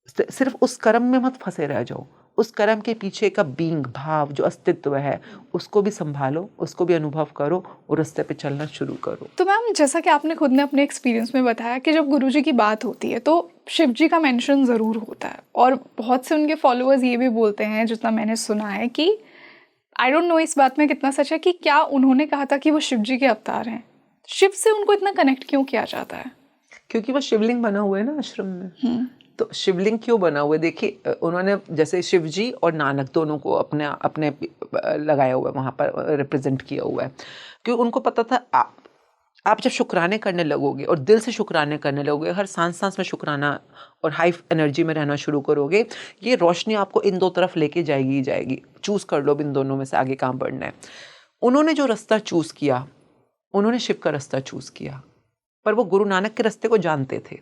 सिर्फ उस कर्म में मत फंसे रह जाओ, उस कर्म के पीछे का बीइंग, भाव, जो अस्तित्व है उसको भी संभालो, उसको भी अनुभव करो और रास्ते पे चलना शुरू करो। तो मैम, जैसा कि आपने खुद ने अपने एक्सपीरियंस में बताया कि जब गुरुजी की बात होती है तो शिव जी का मेंशन ज़रूर होता है, और बहुत से उनके फॉलोअर्स ये भी बोलते हैं, जितना मैंने सुना है, कि आई डोंट नो इस बात में कितना सच है, कि क्या उन्होंने कहा था कि वो शिव जी के अवतार हैं? शिव से उनको इतना कनेक्ट क्यों किया जाता है? क्योंकि वो शिवलिंग बना हुआ है ना आश्रम में। तो शिवलिंग क्यों बना हुआ है? देखिए, उन्होंने जैसे शिव जी और नानक दोनों को अपने अपने लगाया हुआ है, वहाँ पर रिप्रेजेंट किया हुआ है, क्योंकि उनको पता था आप जब शुक्राने करने लगोगे और दिल से शुक्राने करने लगोगे, हर सांस सांस में शुक्राना और हाई एनर्जी में रहना शुरू करोगे, ये रोशनी आपको इन दो तरफ लेके जाएगी ही जाएगी। चूज कर लो इन दोनों में से आगे कहाँ बढ़ना है। उन्होंने जो रास्ता चूज किया, उन्होंने शिव का रास्ता चूज किया, पर वो गुरु नानक के रास्ते को जानते थे।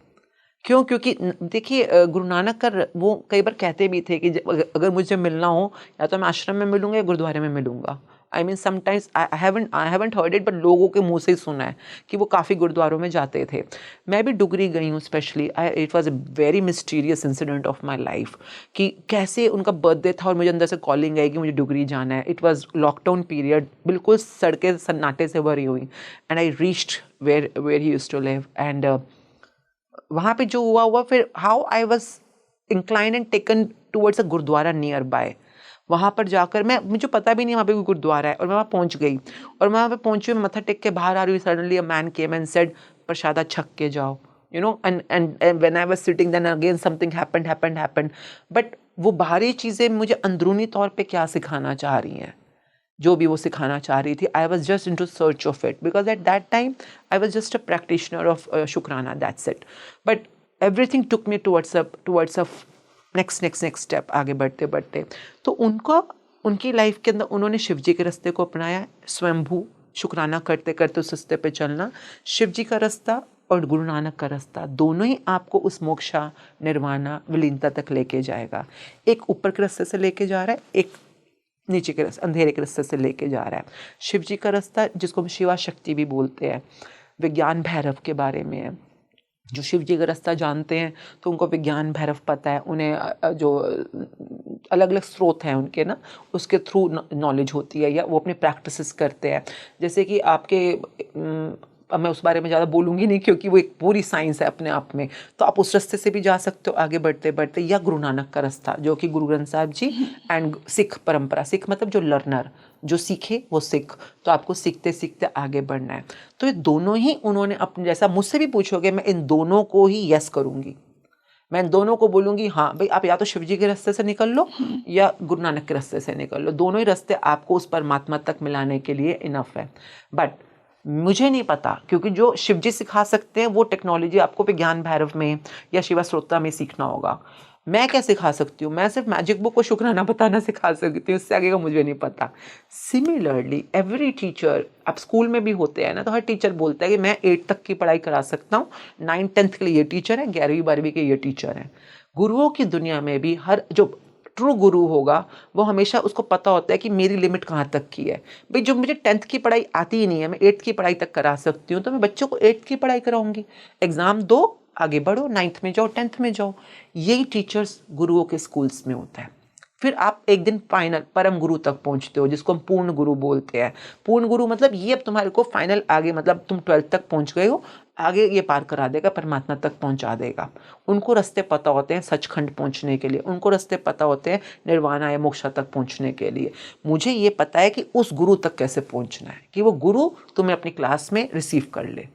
क्यों? क्योंकि देखिए, गुरु नानक का वो कई बार कहते भी थे कि अगर मुझे मिलना हो या तो मैं आश्रम में मिलूंगा या गुरुद्वारे में मिलूंगा। I mean sometimes I haven't heard it, but लोगों के मुंह से ही सुना है कि वो काफ़ी गुरुद्वारों में जाते थे। मैं भी डुगरी गई हूँ specially. It was a very mysterious incident of my life, कि कैसे उनका बर्थडे था और मुझे अंदर से कॉलिंग आई कि मुझे डुगरी जाना है। इट वॉज लॉकडाउन पीरियड, बिल्कुल सड़कें सन्नाटे से भरी हुई, and I reached where he used to live. And वहाँ पे जो हुआ फिर how I was incline and taken towards a gurdwara near by. वहाँ पर जाकर मुझे पता भी नहीं वहाँ पे कोई गुरुद्वारा है, और मैं वहाँ पहुँच गई, और मैं वहाँ पे पहुँची, मैं मत्था टेक के बाहर आ रही हूँ, suddenly a man came and said, प्रसादा छक के जाओ, you know. And when I was sitting then again something happened. But वो बाहरी चीज़ें मुझे अंदरूनी तौर पे क्या सिखाना चाह रही हैं, जो भी वो सिखाना चाह रही थी, I was just in to search of it, because at that time I was just a practitioner of शुक्राना, that's it. But everything took me towards a next step, आगे बढ़ते बढ़ते। तो उनकी लाइफ के अंदर उन्होंने शिव जी के रास्ते को अपनाया, स्वयंभू शुक्राना करते करते उस रास्ते पे चलना। शिव जी का रास्ता और गुरु नानक का रास्ता, दोनों ही आपको उस मोक्षा, निर्वाणा, विलीनता तक लेके जाएगा। एक ऊपर के रास्ते से लेके जा रहा है, एक नीचे के रास्ते, अंधेरे के रास्ते से लेके जा रहा है। शिव जी का रास्ता, जिसको हम शिवा शक्ति भी बोलते हैं, विज्ञान भैरव के बारे में है। जो शिव जी का रास्ता जानते हैं तो उनको विज्ञान भैरव पता है, उन्हें जो अलग अलग स्रोत हैं उनके ना, उसके थ्रू नॉलेज होती है, या वो अपने प्रैक्टिसेस करते हैं। जैसे कि आपके अब मैं उस बारे में ज़्यादा बोलूँगी नहीं, क्योंकि वो एक पूरी साइंस है अपने आप में। तो आप उस रास्ते से भी जा सकते हो आगे बढ़ते बढ़ते, या गुरु नानक का रास्ता, जो कि गुरु ग्रंथ साहब जी एंड सिख परंपरा, सिख मतलब जो लर्नर, जो सीखे वो सिख, तो आपको सीखते सीखते आगे बढ़ना है। तो ये दोनों ही उन्होंने अपने, जैसा मुझसे भी पूछोगे मैं इन दोनों को ही यस करूँगी, मैं इन दोनों को बोलूँगी हाँ भाई, आप या तो शिव जी के रास्ते से निकल लो या गुरु नानक के रास्ते से निकल लो, दोनों ही रास्ते आपको उस परमात्मा तक मिलाने के लिए इनफ है। बट मुझे नहीं पता, क्योंकि जो शिव जी सिखा सकते हैं वो टेक्नोलॉजी आपको विज्ञान भैरव में या शिवा स्रोता में सीखना होगा। मैं क्या सिखा सकती हूँ? मैं सिर्फ मैजिक बुक को शुक्राना बताना सिखा सकती हूँ, उससे आगे का मुझे नहीं पता। सिमिलरली एवरी टीचर, आप स्कूल में भी होते हैं ना, तो हर टीचर बोलता है कि मैं 8 तक की पढ़ाई करा सकता हूँ, 9th-10th के लिए ये टीचर है, 11वीं-12वीं के ये टीचर हैं। गुरुओं की दुनिया में भी हर जो ट्रू गुरु होगा वो हमेशा उसको पता होता है कि मेरी लिमिट कहाँ तक की है। भाई जो मुझे 10th की पढ़ाई आती ही नहीं है, मैं 8th की पढ़ाई तक करा सकती हूँ, तो मैं बच्चों को 8th की पढ़ाई कराऊंगी। एग्ज़ाम दो, आगे बढ़ो, 9th में जाओ, 10th में जाओ। यही टीचर्स गुरुओं के स्कूल्स में होता है। फिर आप एक दिन फाइनल परम गुरु तक पहुंचते हो, जिसको हम पूर्ण गुरु बोलते हैं। पूर्ण गुरु मतलब ये अब तुम्हारे को फाइनल आगे, मतलब तुम 12th तक पहुंच गए हो, आगे ये पार करा देगा, परमात्मा तक पहुंचा देगा। उनको रास्ते पता होते हैं सचखंड पहुंचने के लिए, उनको रास्ते पता होते हैं निर्वाणा या मोक्षा तक पहुंचने के लिए। मुझे ये पता है कि उस गुरु तक कैसे पहुंचना है, कि वो गुरु तुम्हें अपनी क्लास में रिसीव कर ले।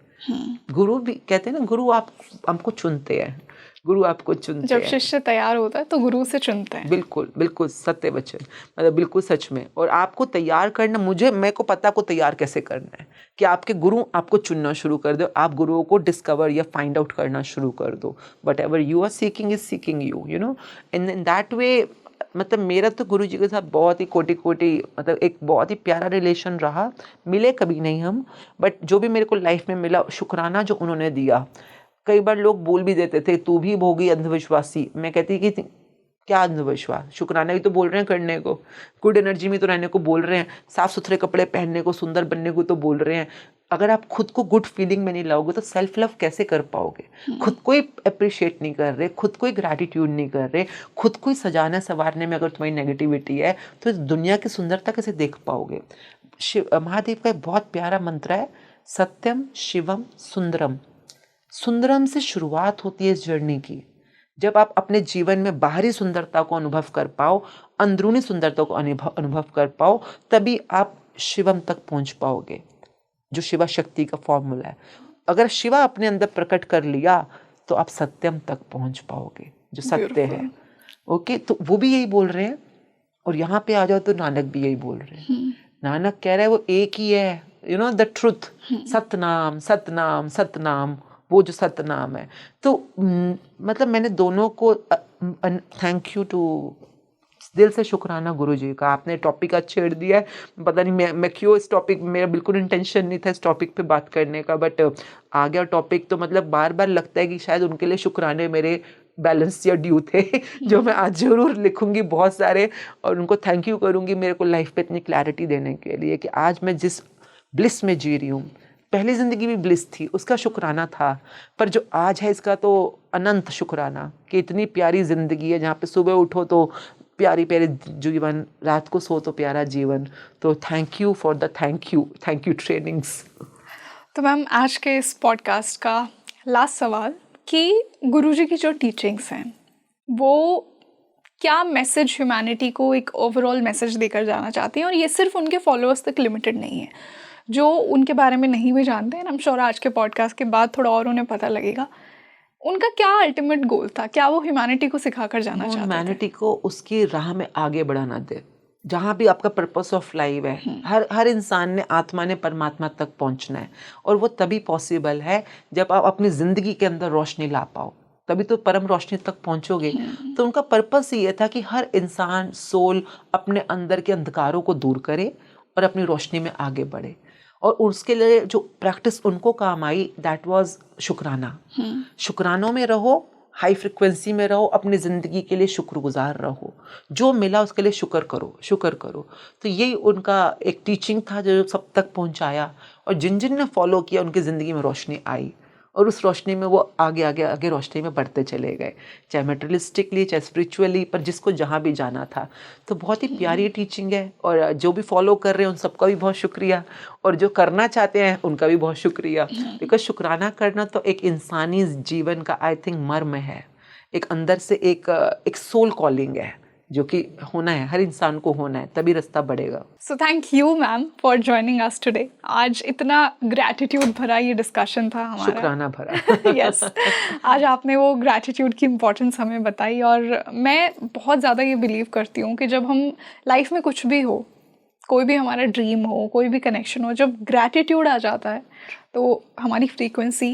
गुरु भी कहते हैं ना, गुरु आप हमको चुनते हैं, गुरु आपको चुनते जब हैं। शिष्य तैयार होता है तो गुरु से चुनते हैं। बिल्कुल बिल्कुल सत्य वचन, मतलब बिल्कुल सच में। और आपको तैयार करना, मेरे को पता आपको तैयार कैसे करना है, कि आपके गुरु आपको चुनना शुरू कर दो, आप गुरुओं को डिस्कवर या फाइंड आउट करना शुरू कर दो। Whatever you are seeking is seeking you know in that way. मतलब मेरा तो गुरु जी के साथ बहुत ही कोटि मतलब एक बहुत ही प्यारा रिलेशन रहा। मिले कभी नहीं हम, बट जो भी मेरे को लाइफ में मिला, शुक्राना जो उन्होंने दिया। कई बार लोग बोल भी देते थे तू भी होगी अंधविश्वासी, मैं कहती कि क्या अंधविश्वास, शुक्राना ही तो बोल रहे हैं करने को, गुड एनर्जी में तो रहने को बोल रहे हैं, साफ सुथरे कपड़े पहनने को, सुंदर बनने को तो बोल रहे हैं। अगर आप खुद को गुड फीलिंग में नहीं लाओगे तो सेल्फ लव कैसे कर पाओगे? खुद को ही अप्रिशिएट नहीं कर रहे, खुद को ही ग्रैटिट्यूड नहीं कर रहे, खुद को ही सजाना संवारने में अगर तुम्हारी नेगेटिविटी है तो इस दुनिया की सुंदरता कैसे देख पाओगे? महादेव का एक बहुत प्यारा मंत्र है, सत्यम शिवम सुंदरम। सुंदरम से शुरुआत होती है इस जर्नी की। जब आप अपने जीवन में बाहरी सुंदरता को अनुभव कर पाओ, अंदरूनी सुंदरता को अनुभव कर पाओ, तभी आप शिवम तक पहुंच पाओगे, जो शिवा शक्ति का फॉर्मूला है। अगर शिवा अपने अंदर प्रकट कर लिया तो आप सत्यम तक पहुंच पाओगे, जो सत्य है। ओके, तो वो भी यही बोल रहे हैं। और यहाँ पे आ जाओ तो नानक भी यही बोल रहे हैं। नानक कह रहा है वो एक ही है, you know the truth, Satnam Satnam Satnam, वो जो सतनाम है। तो मतलब मैंने दोनों को थैंक यू टू, दिल से शुक्राना गुरु जी का। आपने टॉपिक आज छेड़ दिया है, पता नहीं मैं क्यों इस टॉपिक, मेरा बिल्कुल इंटेंशन नहीं था इस टॉपिक पे बात करने का, बट आ गया टॉपिक। तो मतलब बार बार लगता है कि शायद उनके लिए शुक्राने मेरे बैलेंस या ड्यू थे, जो मैं आज जरूर लिखूंगी बहुत सारे, और उनको थैंक यू करूंगी मेरे को लाइफ पे इतनी क्लैरिटी देने के लिए कि आज मैं जिस ब्लिस में जी रही हूँ, पहली ज़िंदगी भी ब्लिस थी, उसका शुक्राना था, पर जो आज है इसका तो अनंत शुक्राना कि इतनी प्यारी ज़िंदगी है जहाँ पे सुबह उठो तो प्यारी प्यारी जीवन, रात को सो तो प्यारा जीवन। तो thank you for the thank you trainings. तो मैम आज के इस पॉडकास्ट का लास्ट सवाल कि गुरुजी की जो टीचिंग्स हैं वो क्या मैसेज ह्यूमैनिटी को एक ओवरऑल मैसेज देकर जाना चाहती हैं, और ये सिर्फ उनके फॉलोअर्स तक लिमिटेड नहीं है, जो उनके बारे में नहीं भी जानते हैं। आई एम श्योर आज के पॉडकास्ट के बाद थोड़ा और उन्हें पता लगेगा उनका क्या अल्टीमेट गोल था, क्या वो ह्यूमैनिटी को सिखाकर जाना चाहते थे? ह्यूमैनिटी को उसकी राह में आगे बढ़ाना दे, जहाँ भी आपका पर्पस ऑफ लाइफ है। हर इंसान ने, आत्मा ने परमात्मा तक पहुँचना है, और वो तभी पॉसिबल है जब आप अपनी ज़िंदगी के अंदर रोशनी ला पाओ, तभी तो परम रोशनी तक पहुँचोगे। तो उनका पर्पस ये था कि हर इंसान, सोल अपने अंदर के अंधकारों को दूर करे और अपनी रोशनी में आगे बढ़े। और उसके लिए जो प्रैक्टिस उनको काम आई, दैट वाज शुक्राना। शुक्रानों में रहो, हाई फ्रिक्वेंसी में रहो, अपनी ज़िंदगी के लिए शुक्रगुजार रहो, जो मिला उसके लिए शुक्र करो। तो यही उनका एक टीचिंग था जो सब तक पहुंचाया, और जिन जिन ने फॉलो किया उनकी ज़िंदगी में रोशनी आई, और उस रोशनी में वो आगे रोशनी में बढ़ते चले गए, चाहे मेटेरियलिस्टिकली चाहे स्पिरिचुअली, पर जिसको जहाँ भी जाना था। तो बहुत ही प्यारी टीचिंग है, और जो भी फॉलो कर रहे हैं उन सबका भी बहुत शुक्रिया, और जो करना चाहते हैं उनका भी बहुत शुक्रिया। बिकॉज शुक्राना करना तो एक इंसानी जीवन का आई थिंक मर्म है, एक अंदर से एक सोल कॉलिंग है, जो कि होना है, हर इंसान को होना है, तभी रास्ता बढ़ेगा। So thank you ma'am for joining us today. आज इतना ग्रैटिट्यूड भरा ये डिस्कशन था हमारा, शुक्राना भरा। यस आज आपने वो ग्रैटिट्यूड की इम्पोर्टेंस हमें बताई, और मैं बहुत ज़्यादा ये बिलीव करती हूँ कि जब हम लाइफ में कुछ भी हो, कोई भी हमारा ड्रीम हो, कोई भी कनेक्शन हो, जब ग्रैटिट्यूड आ जाता है तो हमारी फ्रीक्वेंसी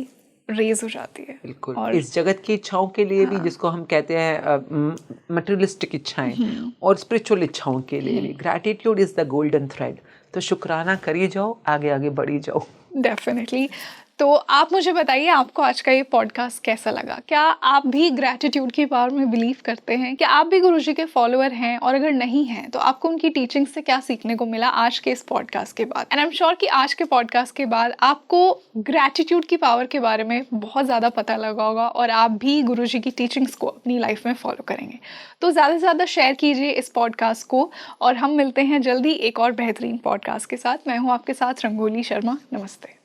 रेज हो जाती है। बिल्कुल, और इस जगत की इच्छाओं के लिए भी, जिसको हम कहते हैं मटेरियलिस्टिक इच्छाएं, और स्पिरिचुअल इच्छाओं के लिए भी, gratitude is the golden thread. तो शुक्राना करिए जाओ, आगे आगे बढ़ी जाओ। डेफिनेटली। तो आप मुझे बताइए आपको आज का ये पॉडकास्ट कैसा लगा? क्या आप भी ग्रैटिट्यूड की पावर में बिलीव करते हैं? क्या आप भी गुरुजी के फॉलोअर हैं? और अगर नहीं हैं तो आपको उनकी टीचिंग से क्या सीखने को मिला आज के इस पॉडकास्ट के बाद? एंड आई एम श्योर कि आज के पॉडकास्ट के बाद आपको ग्रैटिट्यूड की पावर के बारे में बहुत ज़्यादा पता लगा होगा, और आप भी गुरुजी की टीचिंग्स को अपनी लाइफ में फॉलो करेंगे। तो ज़्यादा से ज़्यादा शेयर कीजिए इस पॉडकास्ट को, और हम मिलते हैं जल्दी एक और बेहतरीन पॉडकास्ट के साथ। मैं हूँ आपके साथ रंगोली शर्मा। नमस्ते।